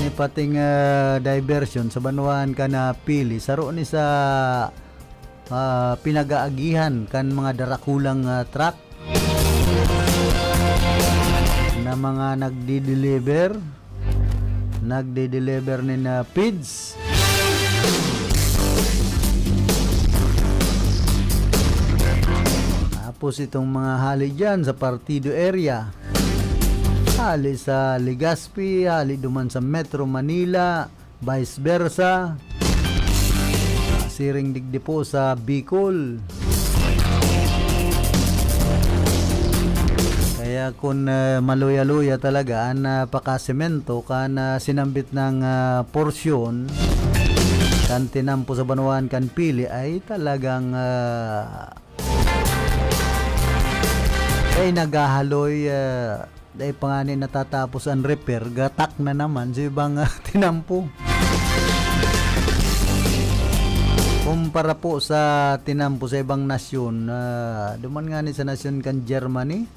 Ini pating diversion sa Banuan ka na pili saro ni sa pinagaagihan kan mga darakulang truck na mga nagdi-deliver ni na feeds. Tapos itong mga hali dyan sa Partido area, hali sa Legazpi, hali duman sa Metro Manila, vice versa, siring digdi po sa Bicol. Kaya kung maluya-luya talaga ang pakasemento kan sinambit ng porsyon kan tinampo sa Banuan kan pili ay talagang ay naghahaloy ay panganin natatapos ang repair gatak na naman sa ibang tinampo. Kumpara po sa tinampo sa ibang nasyon, duman nga ni sa nasyon kan Germany,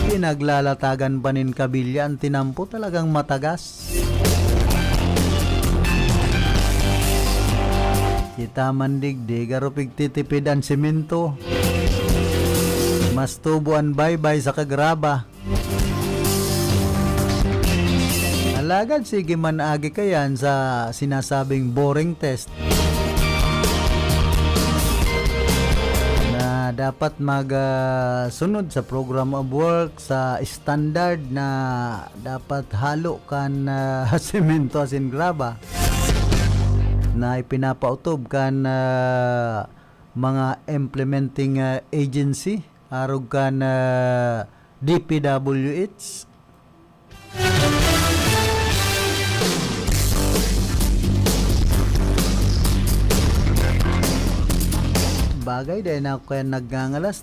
pinaglalatagan pa nin kabilya ang tinampo talagang matagas. Kita mandigdig arupig titipid ang semento, mas tubuan baybay sa kagraba. Alagad sige man agi kayan sa sinasabing boring test na dapat sunod sa program of work sa standard na dapat halo kan semento asin graba na ipinapautob kan mga implementing agency arog kan DPWH. Bagay dahil na ako kaya nagngangalas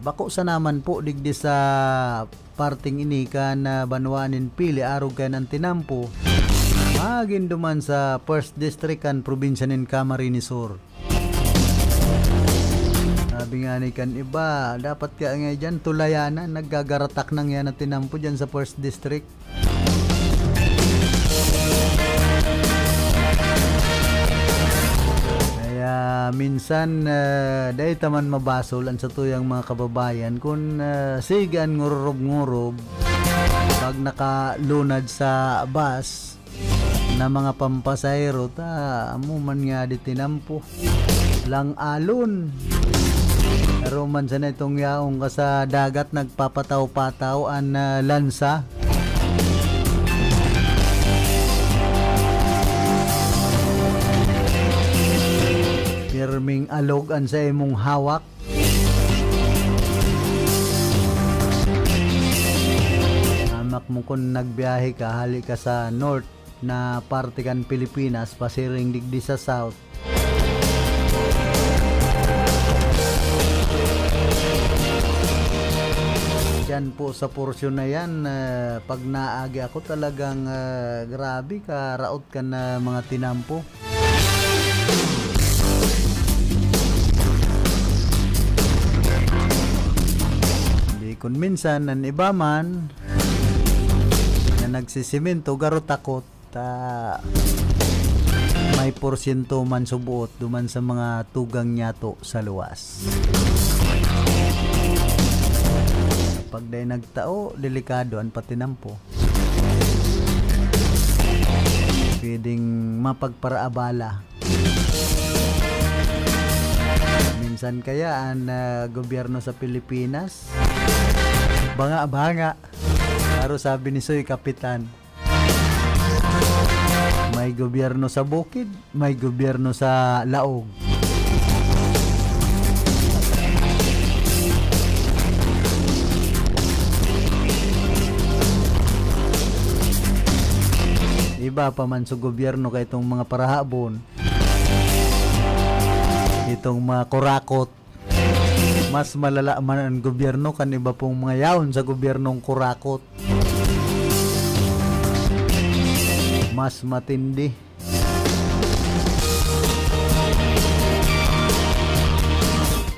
bako sa naman po digdi sa parting ini kan Banuanin pili arog kaya ng tinampo magin duman sa 1st District kan probinsya nin Camarines Sur. Sabi nga ni kan iba dapat kaya nga dyan tulayanan naggagaratak nang yan na tinampo dyan sa 1st District. Minsan dahil taman mabasol ang sa tuyang mga kababayan kung sigan ngururob-ngurob pag nakalunad sa bus na mga pampasayro amuman nga di tinampo lang alon pero man sa na itong yaong ka sa dagat nagpapataw-pataw ang lansa. Pirming alog an sa imong hawak. Amak mo kung nagbiyahe ka, hali ka sa north na parte kan Pilipinas, pasiring digdi sa south. Diyan po sa porsyon na yan, pag naagi ako talagang grabe ka, raot ka na mga tinampo. Kung minsan nan iba man na nagsisimento garo takot may porsyento man subuot duman sa mga tugang nyato sa luwas. Pag day nagtao delikado ang patinampo, pwedeng mapagparaabala. Minsan kaya ang gobyerno sa Pilipinas banga-banga. Pero sabi ni Soy Kapitan, may gobyerno sa bukid, may gobyerno sa laog. Iba pa man sa gobyerno kay itong mga parahabon. itong mga kurakot. Mas malala man ang gobyerno kan iba pong mga yaon sa gobyernong kurakot. Mas matindi.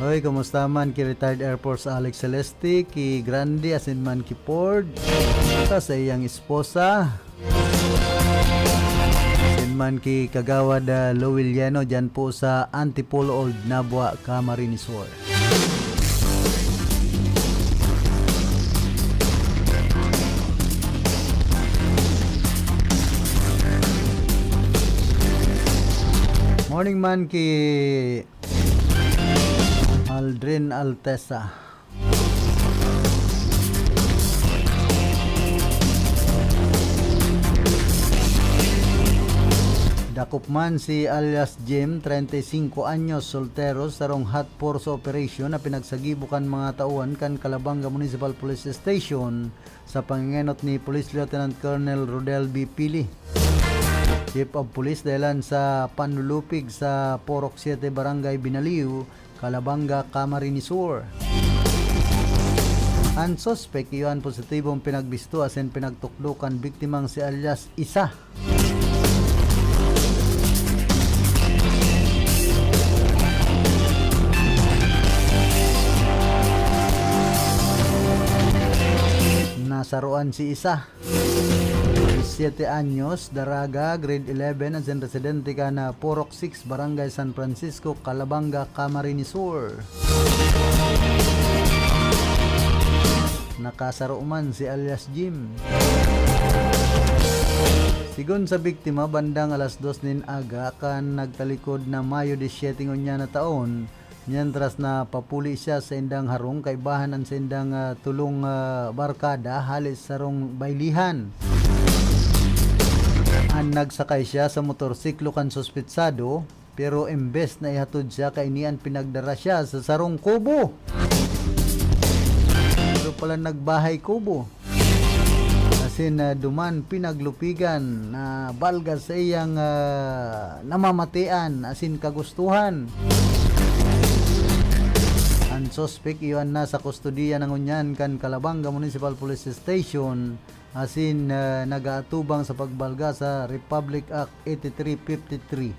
Hoy, kamusta man ki retired Air Force Alex Celeste, ki Grande asin man ki Ford, sa iyang esposa. Asin man ki Kagawad Lowiliano dyan po sa Antipolo Old Nabua, Camarines Sur. Morning man ki Aldrin Altesa. Dakop man si alias Jim, 35 anyos, soltero, sarong hot force operation na pinagsagibukan mga tauhan kan Calabanga Municipal Police Station sa pangingenot ni Police Lieutenant Colonel Rodel B. Pili, Chief of Police, dahilan sa panlulupig sa Porok 7 Barangay Binaliw, Calabanga, Camarines Sur. Ang suspect iyon positibong pinagbisto asin pinagtuklukan biktimang si alias Isa. Nasaruan si Isa, 7 anyos, daraga, grade 11, asin residente ka na Porok 6, Barangay San Francisco, Calabanga, Camarines Sur. Nakasaruman si alias Jim. Sigon sa biktima, bandang alas 2 nin aga kan nagtalikod na Mayo 17 unya na taon, mientras na papuli siya sa indang harong kaibahanan sa indang tulong barkada halis sarong baylihan. Ang nagsakay siya sa motorsiklo kan suspetsado, pero imbes na ihatod siya kainian pinagdara siya sa sarong kubo. Pero pala nagbahay kubo. Asin duman pinaglupigan na balga sa iyang namamatian asin kagustuhan. Ang suspect iwan na sa kustodiya ng unyan kan Calabanga Municipal Police Station asin nagaatubang sa pagbalga sa Republic Act 8353.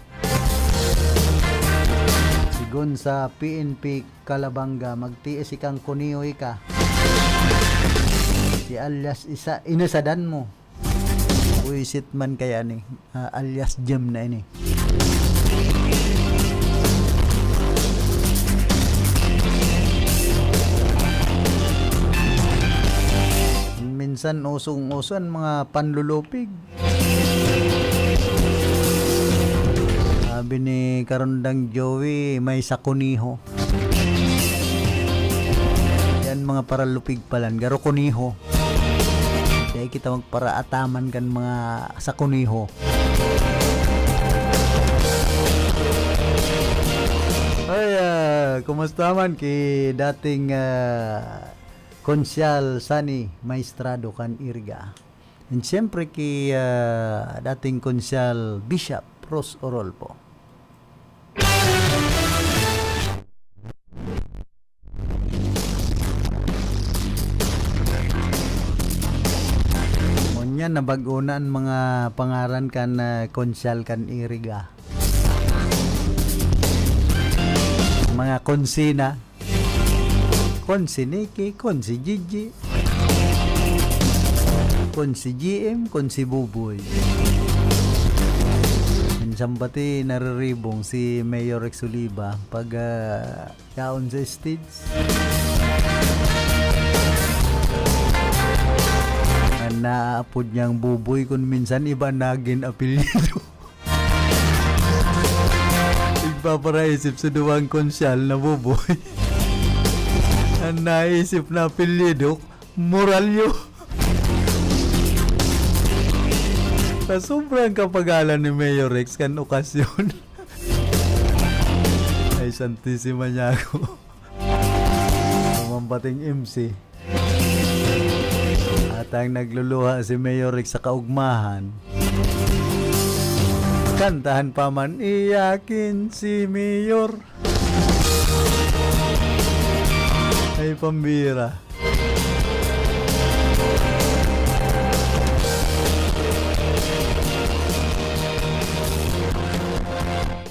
Sigon sa PNP Calabanga, magtiis ikang kuniyoy ka. Si alias Isa, inasadan mo. Uisit man kaya ni, alias Jim na ini. Minsan usong-uson mga panlulupig. Sabi ni Karundang Joey, may sakuniho. Yan mga paralupig palan, garo kuniho. Kaya kita magparaataman kan mga sakuniho. Ay, kumusta man ki dating Konsyal Sani Maestrado kan Irga. And siyempre ki dating Konsyal Bishop Ros Orolpo. Ngunyan nabagunan mga pangaran kan Konsyal kan Irga. Mga konsina. Konsi Niki, konsi Gigi, konsi GM, konsi Buboy. Minsan pati nariribong si Mayor Rex Oliva pag kaon sa stage. Naapod niyang Buboy kung minsan iba naging apelyido. Igpaparaisip sa duwang konsyal na Buboy. Ang naisip na apelyido, Moralyo. Sa sobrang kapagalan ni Mayor Rex kan okasyon. Ay, Santissima niya ako. Mampating MC. At ang nagluluha si Mayor Rex sa kaugmahan. Kantahan pa man, iyakin si Mayor. Ay, pambira.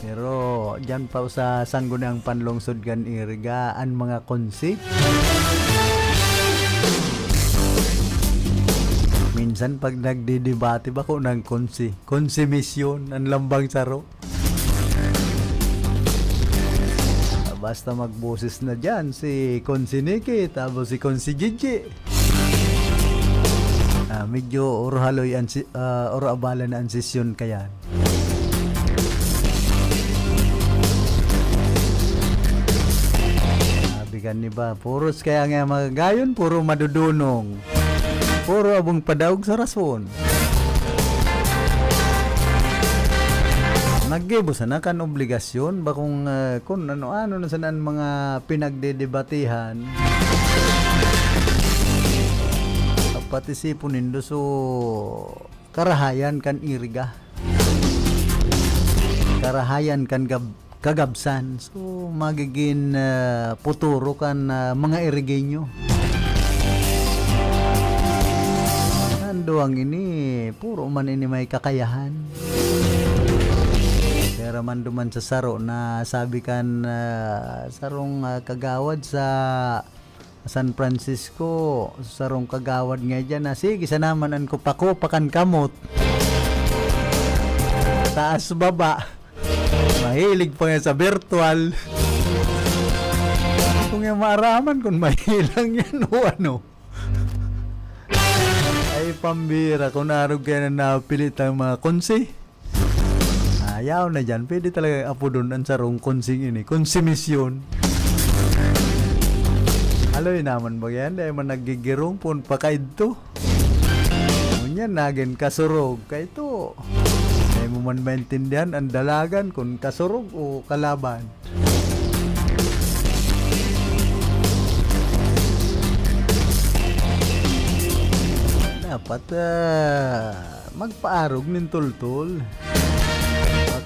Pero dyan pa sa Sangguniang Panlungsod kan irigaan mga konsi. Minsan pag nagdidebate ba ko ng konsimisyon, ang lambang saro. Basta magboses na dyan si Konsi Niki, tapos si Konsi Gigi. Medyo orhaloy or abala na ang sesyon kaya. Sabi ka ni ba, puros kaya nga magagayon, puro madudunong. Puro abong padaog sa rason. Naggibo sana kan obligasyon ba kung ano-ano na sanan mga pinagdedebatihan. Partisipon nindo so karahayan kan iriga. Karahayan kan kagabsan. So magiging puturo kan mga irigenyo. Nandoang ini puro man ini may kakayahan. Pero man duman sa saro na sabi kan sarong kagawad sa San Francisco, sarong kagawad nga dyan na sige sanaman an kupakan kamot taas baba, mahilig pa nga sa virtual. Kung yung maaraman kung mahilang yan o ano. Ay pambira kung narog kaya na napilit ang mga konsi. Ayaw na dyan, pwede talaga apo doon ang sarong konsing ini, konsimisyon. Aloy naman ba yan, dahil man nagigirong pun pa kayo ito. Ngunyan naging kasurog kayo ito. Dahil mo man maintindihan ang dalagan kung kasurog o kalaban. Dapat magpaarog ng tultul.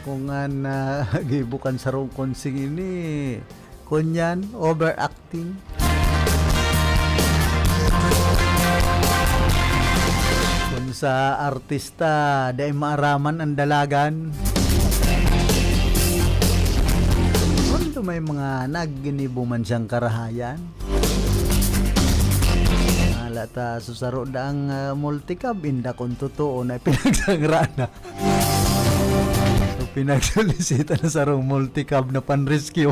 Kung nga nagibukan sa rong konsing ini, kunyan, overacting. Kung sa artista, dahil maaraman ang dalagan. Kung may mga nagginibuman siyang karahayan. Alata, susaro da ang multicab, inda kung totoo na pinagsangrana. Pinagsolisita na sarong multicab na pan-rescue.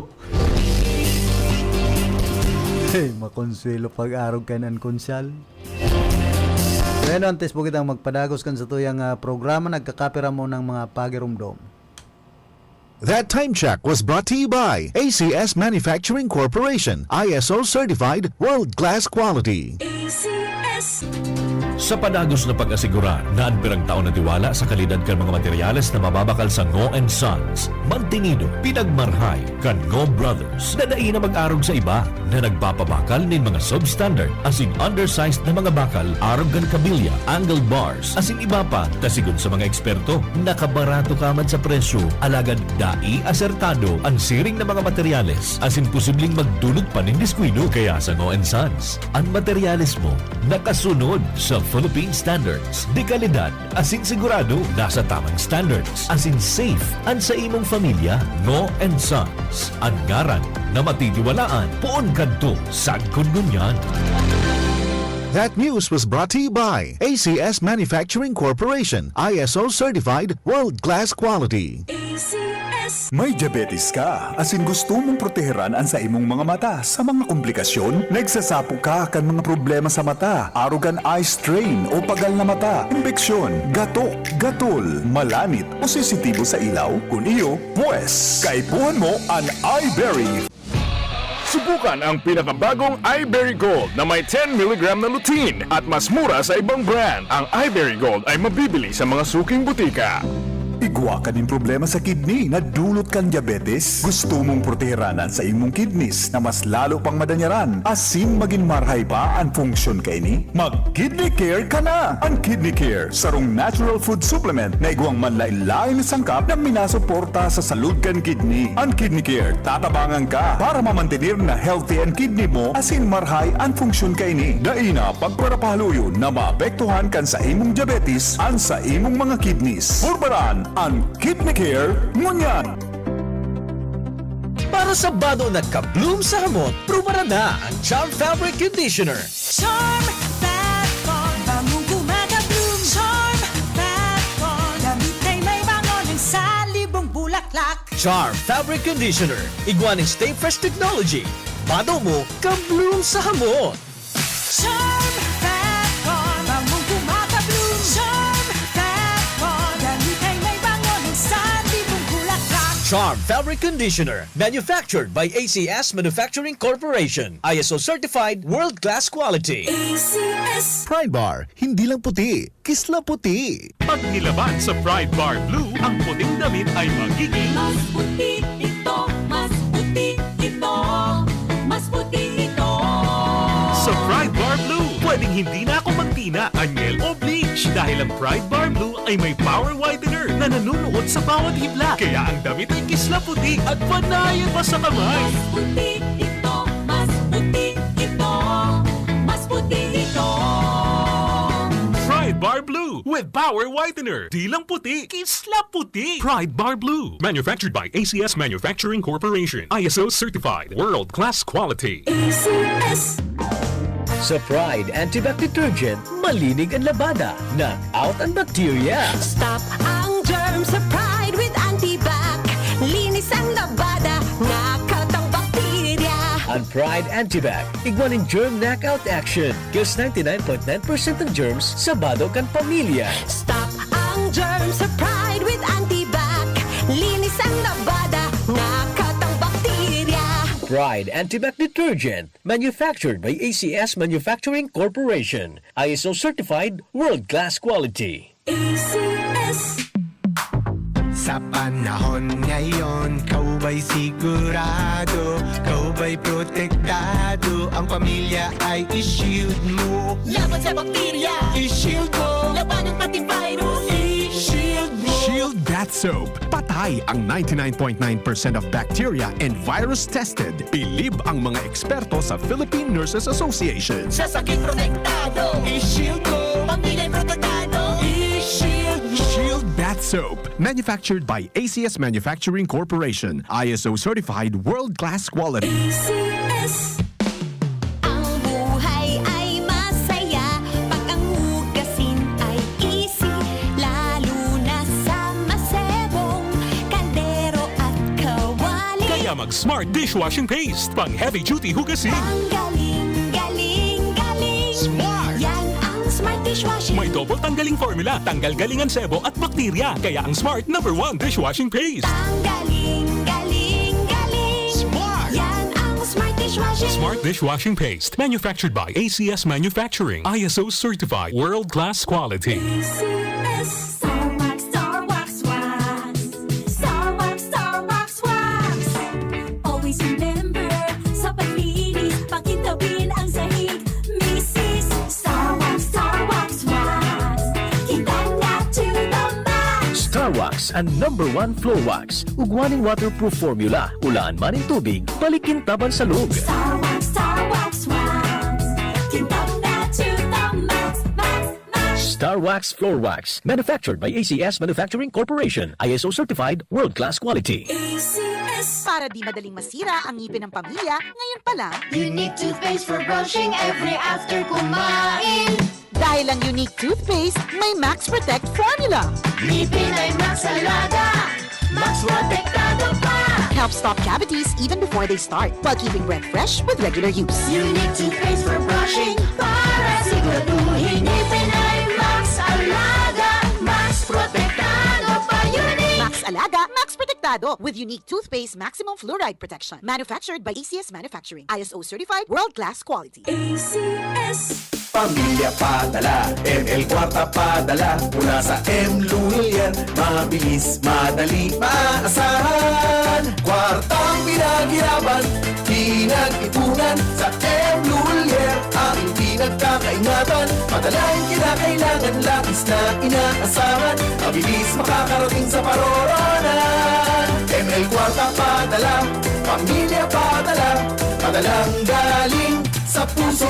Hey, makonsuelo pag-arog ka ng konsyal. Bueno, antes po kitang magpadagos kan sa tuyang programa, nagkakapira mo ng mga pagirumdom. That time check was brought to you by ACS Manufacturing Corporation, ISO certified world-class quality. ACS. Sa padagos na pag-asigura na anpirang taon na tiwala sa kalidad kan mga materyales na mababakal sa Ngo & Sons, mantinido, pinagmarhay kan Ngo Brothers na na mag-arog sa iba na nagpapabakal nin mga substandard as in undersized na mga bakal, arog kan kabilya, angled bars, as in iba pa, tasigon sa mga eksperto, nakabarato kaman sa presyo, alagad dai asertado ang siring na mga materyales as in posibleng magdulot pa nin diskwido kaya sa Ngo & Sons. Ang materyales mo nakasunod sa Philippine standards. Di kalidad, asin sigurado, nasa tamang standards. Asin safe, ang sa imong familia, Ngo & Sons. Ang ngaran na matitiwalaan, poon kadto, sagkon gunyan. That news was brought to you by ACS Manufacturing Corporation, ISO certified world-class quality. ACS. May diabetes ka, asin gusto mong proteheran ang sa imong mga mata sa mga komplikasyon? Nagsasapo ka kan mga problema sa mata, arugan eye strain o pagal na mata, impeksyon, gato, gatol, malanit o sensitibo sa ilaw? Kung iyo, pues, kaipuhan mo ang iBerry. Subukan ang pinakabagong iBerry Gold na may 10 mg na lutein at mas mura sa ibang brand. Ang iBerry Gold ay mabibili sa mga suking butika. Igwa ka din problema sa kidney na dulot kang diabetes? Gusto mong proteheranan sa imong kidneys na mas lalo pang madanyaran asin maging marhay pa ang funksyon kay ni? Mag-Kidney Care ka na! Ang Kidney Care, sarong natural food supplement na igwang manlain-lain na sangkap na minasuporta sa salud kan kidney. Ang Kidney Care, tatabangan ka para mamantenir na healthy ang kidney mo asin marhay ang funksyon kay ni. Daina, pagparapahaluyo na maapektuhan kan sa imong diabetes ang sa imong mga kidneys. Purbaran ang Kidney Care ngunyan. Para sa bado nagka-bloom sa hamot, prubaran na ang Charm Fabric Conditioner. Charm Fatcon, bamong kumaka-bloom. Charm Fatcon, damit ay may bangon ng salibong bulaklak. Charm Fabric Conditioner. Iguaning Stay Fresh Technology. Bado mo, ka-bloom sa hamot. Charm Fatcon, bamong kumaka-bloom. Charm Fatcon, damit ay may bangon ng salibong bulaklak. Charm Fabric Conditioner. Manufactured by ACS Manufacturing Corporation. ISO certified world-class quality. ACS. Pride Bar, hindi lang puti, kisla puti. Pag nilaban sa Pride Bar Blue, ang puting damit ay magiging Mas puti ito, mas puti ito, mas puti ito. sa Pride Bar Blue. Pwedeng hindi na ako magtina, anyel o bleach dahil ang Pride Bar Blue ay may power whitener na nanunuot sa bawat hibla. Kaya ang damit ay kisla puti at panayan pa sa kamay. Mas puti ito, mas puti ito, mas puti ito. Pride Bar Blue with power whitener. Di lang puti, kisla puti. Pride Bar Blue. Manufactured by ACS Manufacturing Corporation. ISO certified world-class quality. ACS. Sa Pride Antibac Detergent, malinig ang labada. Knock out ang bacteria. Stop ang germs sa Pride with Antibac. Linis ang labada, nakatang bakterya. Ang Pride Antibac, iguaning germ knockout action. Kills 99.9% ng germs sa bado kan pamilya. Stop ang germs sa Pride with Antibac. Linis ang labada, nakatang bakterya. Pride Antibac Detergent, manufactured by ACS Manufacturing Corporation. ISO certified world-class quality. ACS. Sa panahon ngayon, kau ba'y sigurado? Kau ba'y protektado? Ang pamilya ay i-shield mo. Laban sa bakterya, I-shield mo. labanan pati virus. I-shield mo. Shield That Soap. Patay ang 99.9% of bacteria and virus tested. Bilib ang mga eksperto sa Philippine Nurses Association. Sa sakit protektado, I-shield mo. pamilya'y protektado. I-shield mo. Shield That Soap. Manufactured by ACS Manufacturing Corporation. ISO certified world-class quality. ACS. Ang buhay ay masaya pag ang hugasin ay easy, lalo na sa masebong kaldero at kawali. Kaya mag-Smart Dishwashing Paste. Pang heavy-duty hugasin. Ang galing, galing, galing. Smart. Yan ang Smart Dishwashing. May double tanggaling formula. Tanggal galingan sebo at bakterya. Kaya ang Smart #1 Dishwashing Paste. Ang galing, galing, galing. Smart. Yan ang Smart Dishwashing. Smart Dishwashing Paste. Manufactured by ACS Manufacturing. ISO certified world-class quality. ACS. Star Wax, Star Wax, Wax. Star Wax, Star Wax, Wax. Always remember, sa paglinis, pakitawin ang sahig. Mrs. Star Wax, Star Wax, Wax. Kitang na to the max. Star Wax ang #1 floor wax. Ugwaning waterproof formula. Ulaan man ang tubig, balikin taban sa loob. Star Wax, Star Wax, Wax. Kitang na to the max, max, max. Star Wax Floor Wax. Manufactured by ACS Manufacturing Corporation. ISO certified world-class quality. ACS. Para di madaling masira ang ngipin ng pamilya, ngayon pa lang, Unique toothpaste for brushing every after kumain. dahil ang unique toothpaste, may Max Protect formula. Ngipin ay Max Alaga, Max Protektado pa. Helps stop cavities even before they start, while keeping breath fresh with regular use. Unique toothpaste for brushing para siguraduhin ngipin ay Max Alaga, Max Protektado pa. Unique. Max Alaga, Max Protectado with unique toothpaste maximum fluoride protection. Manufactured by ACS Manufacturing. ISO certified world-class quality. ACS. Pamilya padala, ML Kwarta padala. Mula sa M. Lulian, mabilis, madali, maaasahan. Kwartang pinaghirapan, pinag-ipunan. Sa M. Lulian, aking pinagkakaingatan. Padalang kinakailangan, labis na inaasahan. Mabilis makakarating sa paroronan. ML Kwarta padala, pamilya padala. Padalang galing sa puso.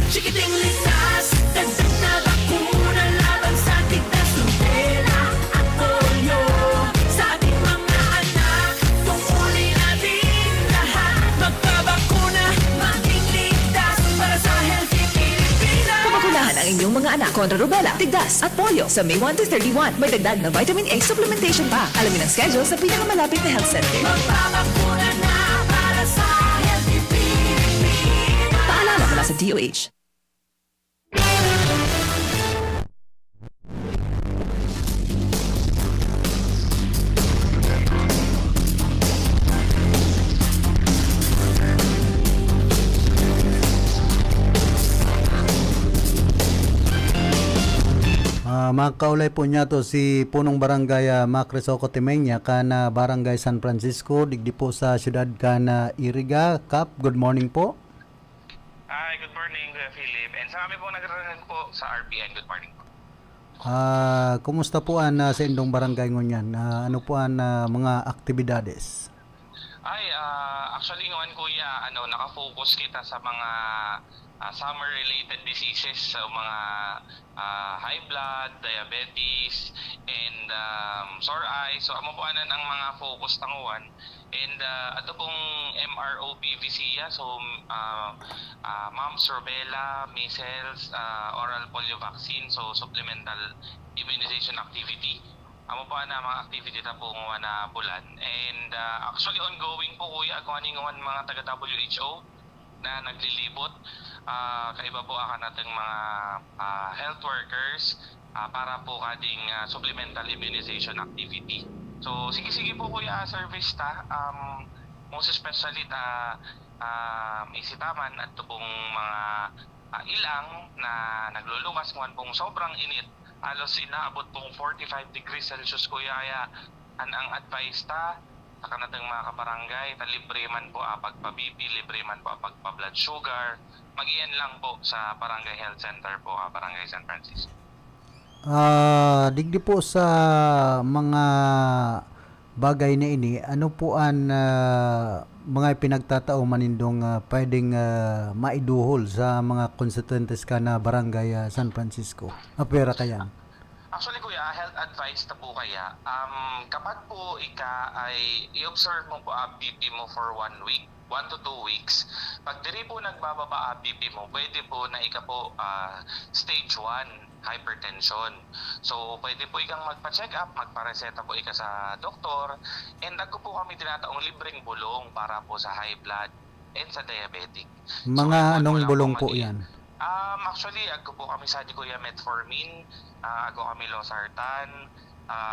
Chikiting ligtas, dagdag na bakuna laban sa tigtas, rubella at polio. Sa ating mga anak, tungkulin natin lahat. Magpabakuna, maging ligtas para sa healthy Pilipinas. Pabakunahan ang inyong mga anak kontra rubella, tigdas at polio sa May 1 to 31. May dagdag na vitamin A supplementation pa. Alamin ang schedule sa pinakamalapit na health center. Magpabakuna na para sa healthy Pilipinas. Paalala mula sa DOH. Makaulay po niya to si punong barangay Macresoco Timenya kana barangay San Francisco digdi po sa syudad kana Iriga. Kap, good morning po. Hi, good morning Kuya Philip. And sa kami po nagraran po sa RPN, good morning po. Kumusta po sa indong barangay ngunyan? Ano po mga aktibidades? Actually ngayon kuya, nakafocus kita sa mga summer-related diseases, so mga high blood, diabetes, and sore eyes. So amo po ang mga focus tanguan. And ato pong MRO-PVC, so mumps, rubella, measles, oral polio vaccine, so supplemental immunization activity. Amo pa na mga activity ta po na bulan. And actually ongoing po kuya kung ano mga taga WHO na naglilibot. Kaiba po akan nating mga health workers para po kading supplemental immunization activity. So sige po kuya service ta, most especially ta isitaman at pong mga ilang na nagluluwas kung pong sobrang init. Halos inaabot pong 45 degrees Celsius kuya, kaya ang advice ta sa kanatang mga kabarangay, na libre man po pagpa-BP, libre man po pagpa-blood sugar, mag-iyan lang po sa Barangay Health Center po, Barangay San Francisco. Digdi po sa mga bagay na ini, ano po ang mga pinagtatao manindong pwedeng maiduhol sa mga constituentes ka na Barangay San Francisco? Apera kayan? Actually kuya, health advice na po kaya, kapag po ay i-observe mo po BP mo for 1 week, 1 to 2 weeks, pag diri po nagbababa BP mo, pwede po na po stage 1 hypertension. So pwede po ikang magpa-check up, magpa-reseta po ika sa doktor, and ako po kami tinataong libreng bulong para po sa high blood and sa diabetic. Mga anong bulong po yan? Actually, ako po kami sa Kuya Metformin, ako kami Losartan,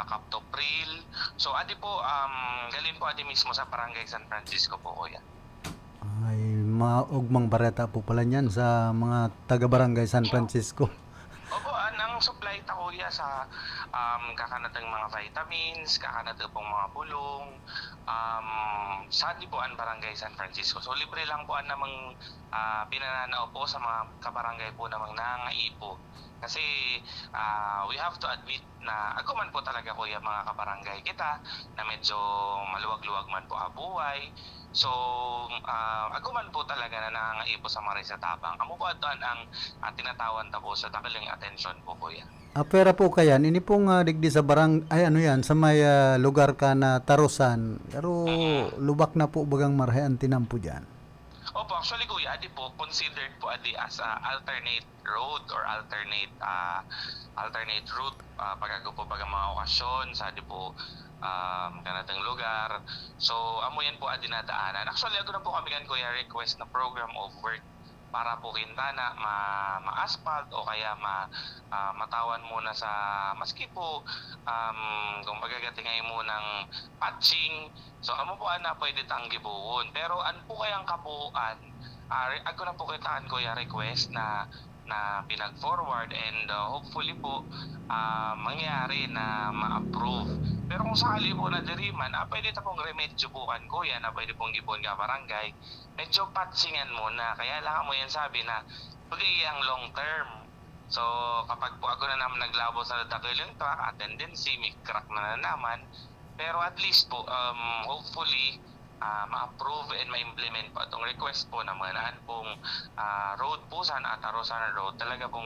Captopril. So adi po, galing po adi mismo sa Barangay San Francisco po kuya. Ay, maugmang bareta po pala niyan sa mga taga-Barangay San Francisco. Opo, ang supply ta kuya sa kakanatang mga vitamins, kakanatang pong mga bulong, sa di po ang Barangay San Francisco. So libre lang po ang namang pinananao po sa mga kabarangay po namang nangaipo. Kasi we have to admit na ako man po talaga kuya mga kabarangay kita na medyo maluwag-luwag man po buhay. So ako man po talaga na nangaipo sa mga resetabang. Amo po ato ang tinatawan ta po sa takaling atensyon po kuya. Pera po kayan, ini pong digdi sa sa may lugar ka na Tarusan. Pero lubak na po bagang marhayan tinampo dyan. Opo, actually kuya, adi po considered po adi as alternate road or alternate route pagkago po bagang mga okasyon sa adi po kanatang lugar. So amo yan po adi nadaanan. Actually ako na po kami kan kuya request na program of work para po kintana ma-asphalt o kaya matawan muna sa maski po kung magagatingay mo ng patching. So amo po ana pwede tang gibuon. Pero an po kayang kabuuan, ako na po kitaan ko ya request na pinag-forward and hopefully po mangyari na ma-approve. Pero kung sakali po na diriman, pwede ta pong remedyo po kan kuya na pwede pong ibon nga barangay. Medyo patsingan muna, kaya lang mo yan sabi na pagay ang long term. So kapag po ako na naman naglabo sa dakilang truck, tendency may crack na naman. Pero at least po, hopefully, ma-approve and ma-implement po itong request po na mga pong road po sana at Arosan Road talaga pong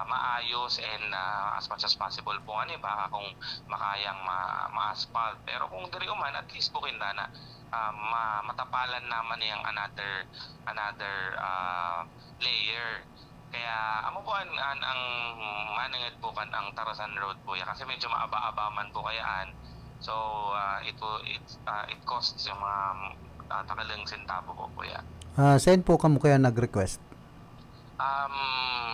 maayos and as much as possible po baka kung makayang ma-asphalt. Pero kung diri man, at least po kinda na matapalan naman yung another layer. Kaya amo po ang manangad po kan ang Tarasan Road po kasi medyo maaba-aba man po kayaan. So it costs yung mga takalang sentabo po kuya. Saan po kamo kaya nag-request?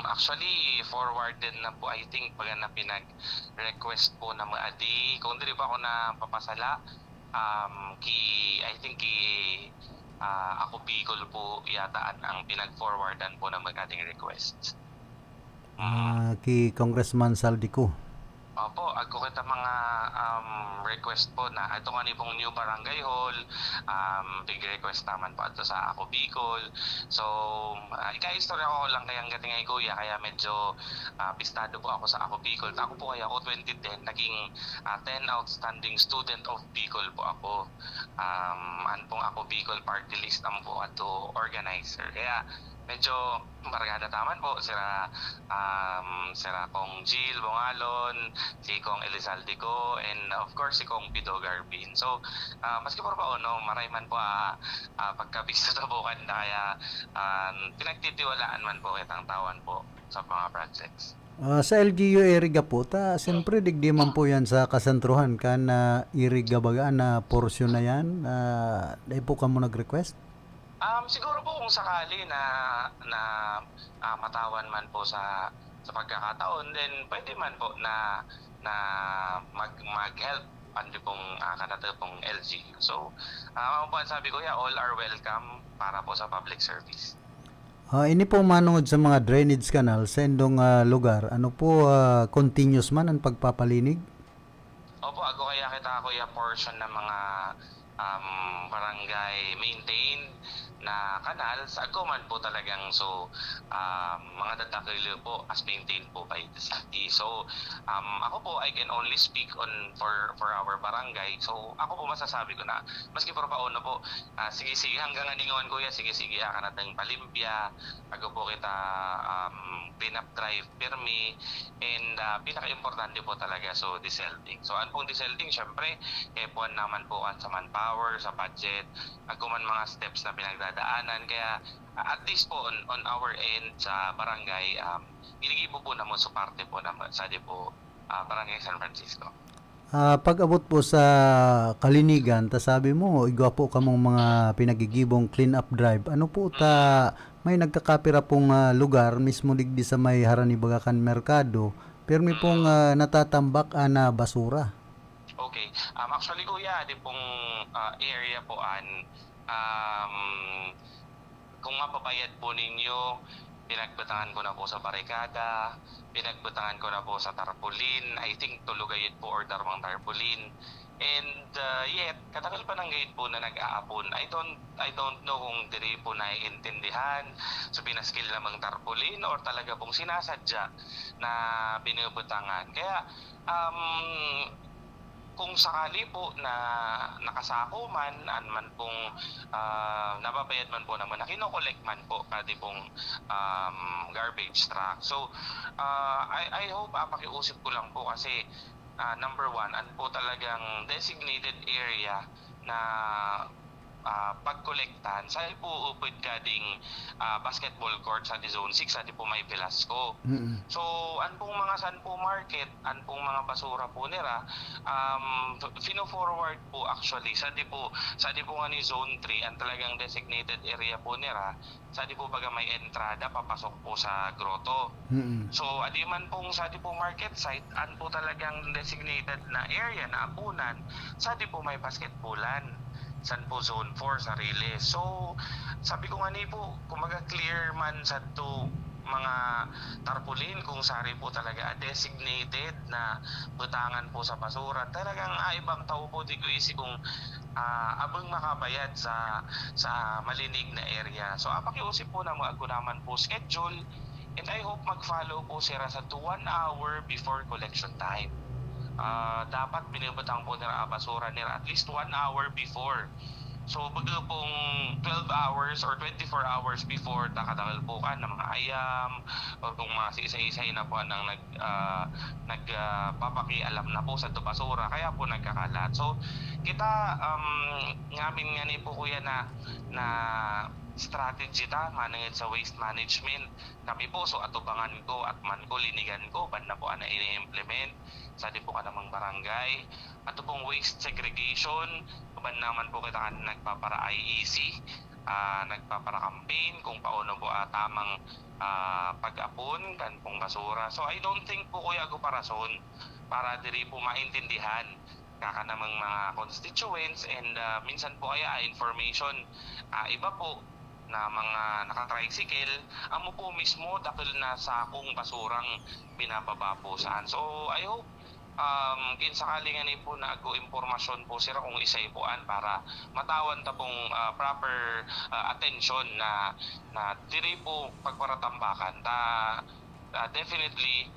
Actually forwarded na po I think pag na pinag-request po na mga adi kung dili pa ako napapasala I think ako Bicol po yata ang pinag-forwardan po ng mga ating requests. Kay Congressman Saldico. Opo, ako kita mga request po na ito nga pong new barangay hall, big request naman po ito sa ako Bicol. So, ika-istorya ko lang kayang gatingay kuya, kaya medyo pistado po ako sa ako Bicol. Ako po kaya ako 2010, naging 10 outstanding student of Bicol po ako. Pong ako Bicol party list ang po ato organizer. Kaya medyo barkada taman po sila Kong Jill Bongalon, si Kong Elizaldico, and of course si Kong Pido Garbin. So maski po maray man po pagkabisto sa bukan na kaya pinagtitiwalaan man po kitang tawan po sa mga projects. Sa LGU Iriga po, siyempre digdi man po yan sa kasentruhan kan Iriga baga na porsyon na yan. Dahil po ka mo nag-request? Siguro po kung sakali na matawan man po sa pagkakataon, then pwede man po na mag-help pandi pong kanata pong LGU. So, sabi ko all are welcome para po sa public service. Ini po manungod sa mga drainage canal sa indong lugar. Ano po, continuous man ang pagpapalinig? Opo, ako kaya kita portion ng mga barangay maintained na kanal sa man po talagang mga dadakilo po as maintained po by the city. So ako po I can only speak on for our barangay. So ako po masasabi ko na maski po po sige hanggang aningon kuya sige akan nating palimpya bago po kita clean up drive permi and pinaka-importante po talaga desilting. So pong desilting syempre puan naman po sa manpower, sa budget, man mga steps na pinagdadaanan. Kaya at least po on our end sa barangay, inigibo po naman sa parte po naman sa Barangay San Francisco. Pag-abot po sa Kalinigan, sabi mo, igwa po kamong mga pinagigibong clean up drive. Ano po may nagkakapira pong lugar, mismo digdi sa may Harani-Bagakan Merkado, pero may pong natatambak na basura. Okay. Actually kuya, pong area po kung mapabayad po ninyo, pinagbatangan ko na po sa barikada, pinagbatangan ko na po sa tarpaulin. I think tulugayit po or darmang tarpaulin. And yet, katagal pa ng gayud po na nag-aapon. I don't know kung diri po naiintindihan. So binaskil lamang tarpaulin or talaga pong sinasadya na binubutangan. Kaya kung sakali po na nakasako man pong nababayad man po naman na kinokollect man po pati pong garbage truck. So I hope pakiusip ko lang po kasi number one, po talagang designated area na pagkolektahan sa po upod kading basketball court sa Zone 6 sa po may Velasco. So pong mga Sanpo Market, pong mga basura po nila fino-forward po actually sa po nga ni Zone 3 ang talagang designated area po nila sa po baga may entrada papasok po sa grotto. So adi man pong sa po market site po talagang designated na area na apunan sa po may basketballan. San po Zone 4 sa Riles. So sabi ko nga po, kumaga clear man sa mga tarpaulin kung sari po talaga designated na butangan po sa basura. Talagang ibang tao po di ko isi kung abang makabayad sa malinig na area. So pakiusip po na mag-agunaman po schedule, and I hope mag-follow po sila sa 1 hour before collection time. Dapat binibutang po nila basura nila at least 1 hour before. So baga pong 12 hours or 24 hours before, takadakal po ka ng mga ayam o kung mga isa-isay na po nang nagpapakialam na po sa basura, kaya po nagkakalat. So kita ngamin nga ni po kuya na strategy ta manangit sa waste management. Kami po so atubangan ko at man ko linigan ko ban na po ana ini-implement sa di po ka namang barangay. Ato pong waste segregation, ban naman po kita nagpapara IEC, nagpapara campaign kung paano po tamang pag-apon kan pong basura. So I don't think po kuya ko parason para diri po maintindihan kaka namang mga constituents, and minsan po kaya information iba po na mga naka-tricycle amo po mismo dakil na sakong basurang binababa po saan. So I hope kinsakali nga ni po nago impormasyon po sila kung isay poan para matawan ta pong proper attention na diri po pagparatambakan ta definitely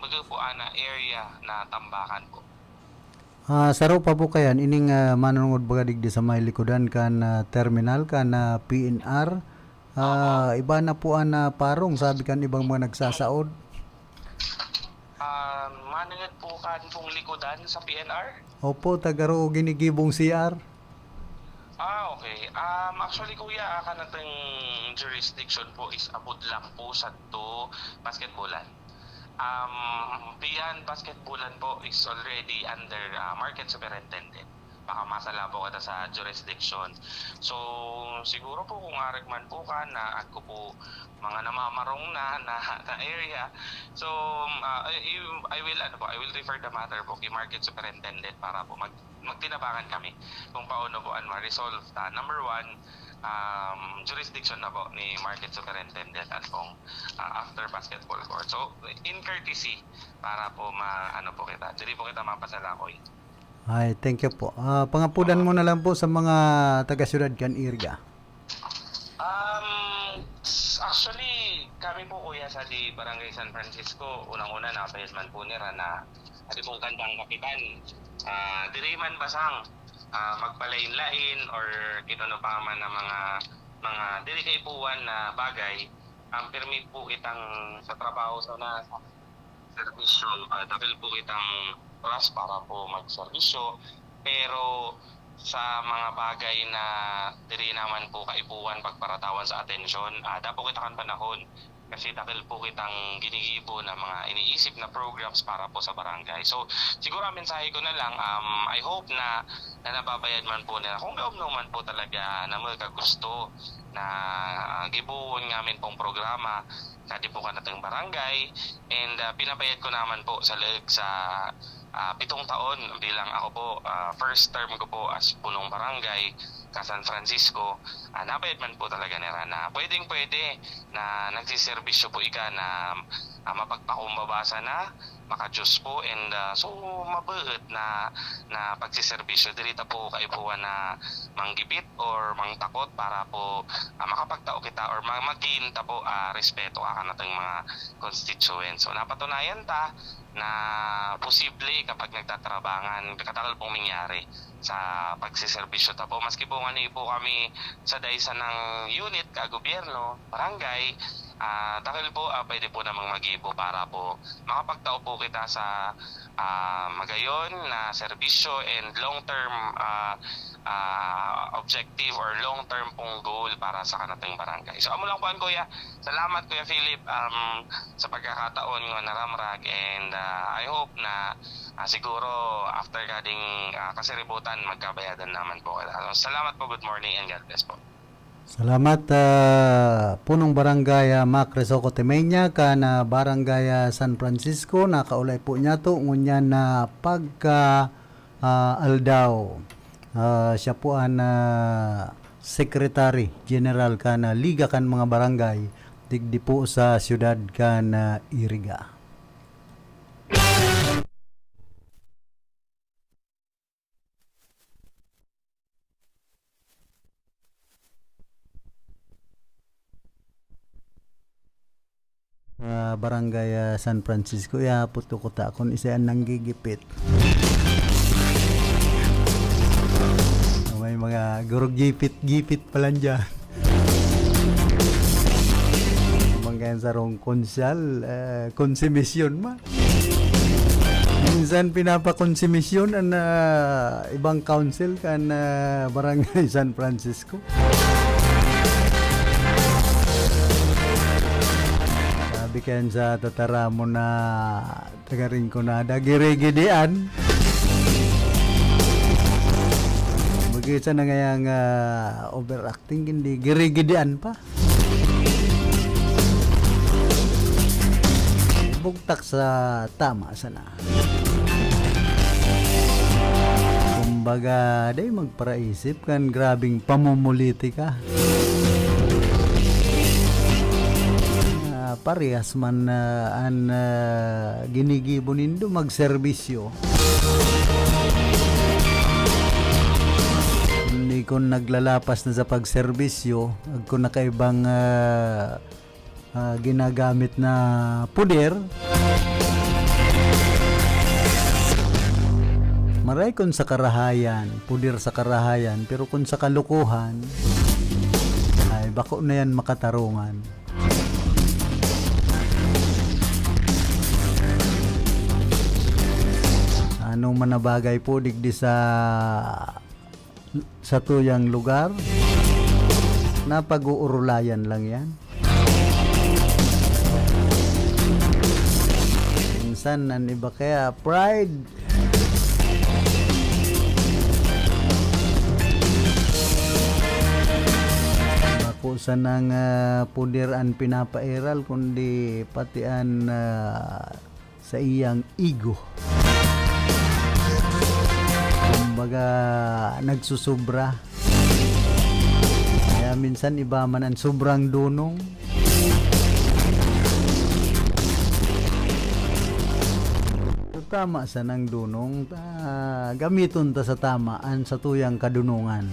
bago po ana area na tambakan po. Saro pa po kayan ining manunod baga digdi sa may likodan kan terminal kan PNR. Iba na po ana parong sabi kan ibang mga nagsasaod. Manunod po kan pong likodan sa PNR? Opo, tagaro ginigibong CR. Okay. Actually kuya, kanatang jurisdiction po is abot lang po sa to basketballan. Beyond basketballan po is already under market superintendent. Baka masala po kada sa jurisdiction. So siguro po kung arigman po ka na ako po mga namamarong na area. So I will refer the matter po kay market superintendent para po magtinabangan kami kung paano po ang ma-resolve. Number 1, jurisdiction na po ni market superintendent at pong after basketball court. So in courtesy para po po kita. Dili po kita mapasalakoy. Ay, thank you po. Pangapudan mo na lang po sa mga taga-syudad kan Irga. Actually, kami po kuya sa di Barangay San Francisco, unang-una napayad man po nila na adi pong kandang kapitan. Diri man basang magpalain-lain or kinono pa man na mga diri kay puwan na bagay, permit po kitang sa trabaho sa servisyo, dahil po kitang oras para po magserbisyo, pero sa mga bagay na diri naman po kaipuan pagparatawan sa atensyon, dapo kita kan panahon kasi dahil po kitang ginigibo na mga iniisip na programs para po sa barangay. So siguro mensahe ko na lang, I hope na nababayad man po nila kung gaom naman po talaga na magkagusto na gibuon ngamin pong programa kadi po kanatang barangay, and pinabayad ko naman po sa leeg sa 7 taon bilang ako po first term ko po as punong barangay sa San Francisco. Nabayad man po talaga nila na pwede na nagsiservisyo po ika na mapagpakumbabasa na maka-Diyos po, and so mabuot na pagsiservisyo dirita po kaipuan na manggibit or mangtakot para po makapagtao kita or magkinta po respeto kanatang mga constituents. So napatunayan ta na posible kapag nagtatrabangan katagal pong mangyari sa pagsiservisyo ta po, maski po po kami sa daysa ng unit ka gobyerno barangay, dahil po pwede po namang magibo para po makapagtao po kita sa magayon na serbisyo and long term objective or long term pong goal para sa kanatang barangay. So amo lang po kuya. Salamat kuya Philip sa pagkakataon nga naramrag, and I hope na siguro after kading kasiributan magkabayadan naman po. Salamat po, good morning and God bless po. Salamat punong barangay Mac Resoco Temenya kana barangay San Francisco, nakaulay po niya to ngunyan na pagka aldaw. Siya po ang Secretary General kana Liga kan mga barangay digdi po sa siyudad kan Iriga. Barangay San Francisco, puto ko ta kung isa ang nanggigipit. May mga gurog gipit pa lang dyan. Mga sarong konsyal, konsumisyon ma. Minsan pinapakonsumisyon ang ibang council kan Barangay San Francisco. Sabi kayan sa tatara mo na tagaring ko na dagirigidian. Magkita na ngayang overacting, hindi girigidian pa. Bugtak sa tama sana. Kumbaga, day magparaisip kan grabing pamumuliti ka. Parehas man an ginigibo nindo magserbisyo. Hindi ko naglalapas na sa pagserbisyo, ko nakaibang ginagamit na puder. Maray kung sa karahayan, puder sa karahayan, pero kung sa kalukuhan, ay bako na yan makatarungan. Anong manabagay po digdi sa tuyang lugar, na pag-uurulayan lang yan. Minsan ang iba kaya pride. Bakusan ng puder ang pinapairal, kundi pati ang sa iyang ego. Kumbaga nagsusubra. Kaya minsan iba man ang sobrang dunong. Tama sa nang dunong, gamiton ta sa tamaan sa tuyang kadunungan.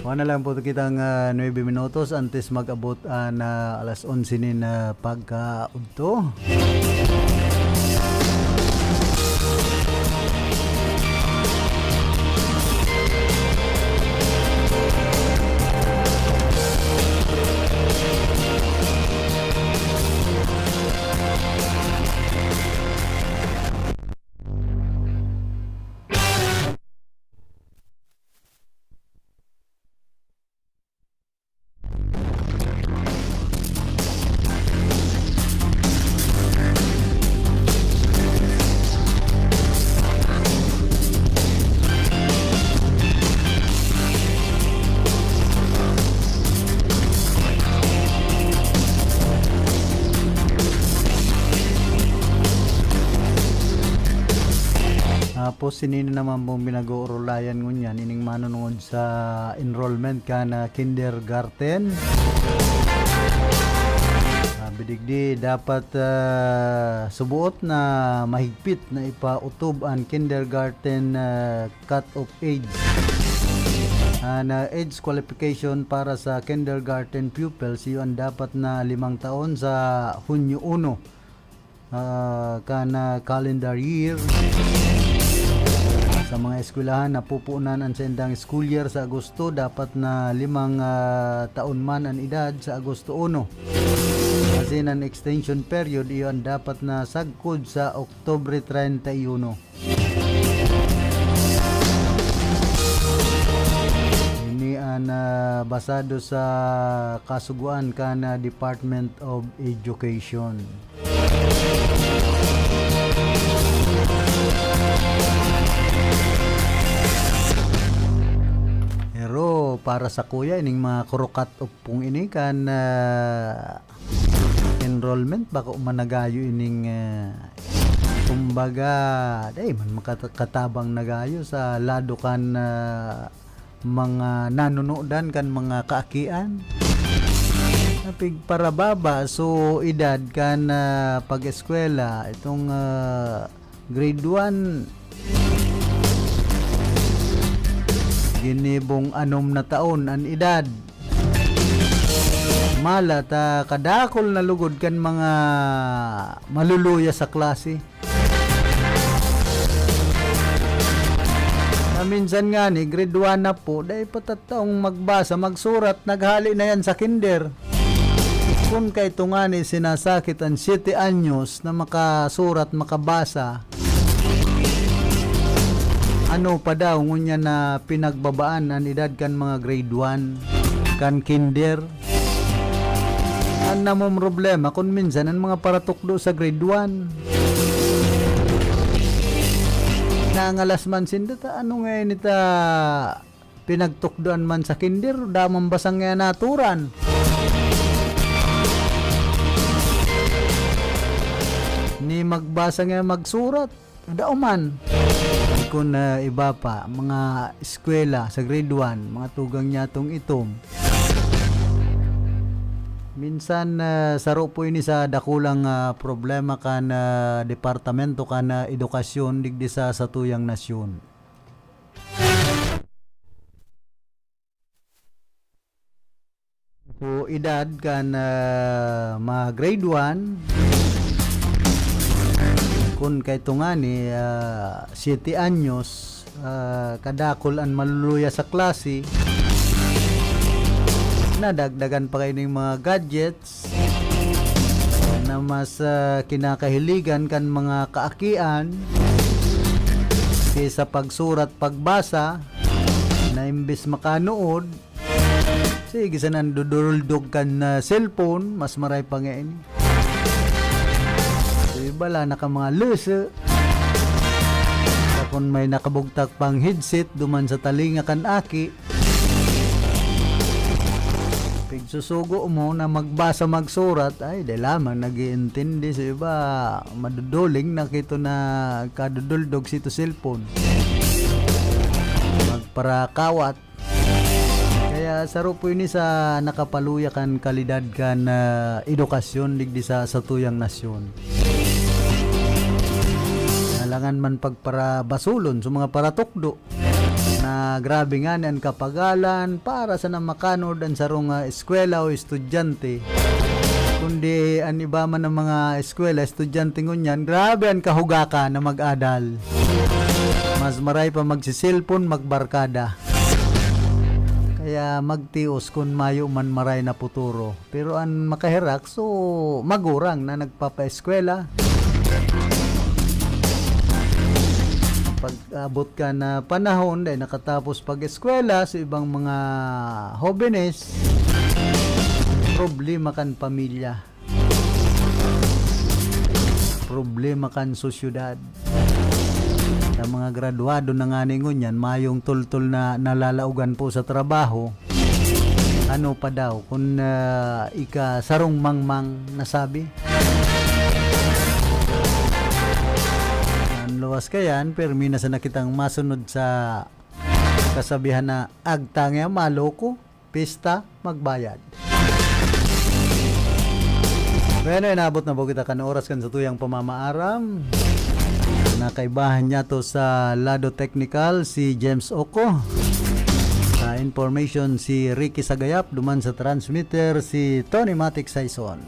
Wala lang po kitang 9 minutos antes mag-abot na alas 11 nin pagkaudto. Tapos sinino naman pong binag-uurulayan ngunyan ining manunungod sa enrollment ka na kindergarten. Bidigdi dapat subuot na mahigpit na ipautob ang kindergarten cut-off age. Na age qualification para sa kindergarten pupils yun dapat na 5 taon sa Hunyo 1 kana calendar year. Sa mga eskwelahan na pupunan ang sendang school year sa Agosto, dapat na 5 taon man ang edad sa Agosto 1. Kasi ang extension period iyon dapat na sagkod sa Oktubre 31. Ini ang basado sa kasuguan ka na Department of Education. Pero para sa kuya ining mga kurukat upong ini kan enrollment baka managayo ining kumbaga day man makatabang nagayo sa lado kan mga nanunodan kan mga kaakian. Napig para baba so edad kan pag-eskwela itong grade 1 ginibong 6 na taon ang edad. Malat kadakol na lugod kan mga maluluya sa klase. Minsan nga ni grade 1 na po dahil patataong magbasa, magsurat, naghali na yan sa kinder. Kung kay ito nga ni sinasakit ang 7 anyos na makasurat, makabasa, ano pa daw ngunya na pinagbabaan ang edad kan mga grade 1 kan kinder. Ang namong problema kung minsan ang mga paratukdo sa grade 1 nangalas man sindata ano nga nita pinagtukdoan man sa kinder damang basang nga naturan. Ni magbasa nga magsurat dauman. Kung iba pa mga eskwela sa grade 1 mga tugang nyatong itom minsan saro po ini sa dakulang problema kan departamento kan edukasyon digdi sa satuyang nasyon. So edad kan mga grade 1 kun kay tungani 7 anyos kadakol an maluluya sa klase nadagdagan pa kayo ng mga gadgets na mas kinakahiligan kan mga kaakian kaysa pagsurat pagbasa na imbes makanood sige sa nanduduldog kan cellphone mas maray pa ngayon so ibala na ka mga luse kung may nakabugtak pang headset duman sa talinga kan aki susugo mo na magbasa magsurat ay di lamang nag-iintindi sa iba maduduling na kito na kaduduldog sito cellphone magparakawat kaya saro po ini sa nakapaluya kan kalidad kan edukasyon digdi sa satuyang nasyon. Nalangan man pagpara basulon sa mga paratukdo na grabe nga ang kapagalan para sa namakanod ang sarong eskwela o estudyante kundi ang iba man ng mga eskwela estudyante ngunyan grabe ang kahugaka na mag-adal mas maray pa magsisilpon magbarkada kaya magtios kung mayo man maray na puturo pero ang makahirak so magurang na nagpapa-eskwela pag-abot ka na panahon dahil nakatapos pag-eskwela sa ibang mga hobenes problema kan pamilya problema kan sosyudad sa mga graduado na nga ningon yan mayong tultul na nalalaugan po sa trabaho ano pa daw kung ika sarong mangmang nasabi luwas kayan permi na sa nakitang masunod sa kasabihan na agtangya maloko pista magbayad. Bueno, inabot na po kita kan oras kan sa tuyang pamamaaram nakaibahan niya to sa lado technical si James Oko sa information si Ricky Sagayap duman sa transmitter si Tony Matic Saison.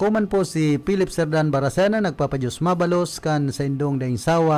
Kuman po si Philip Serdan Baracena nagpapadyos mabalos kan sa indong daing sawa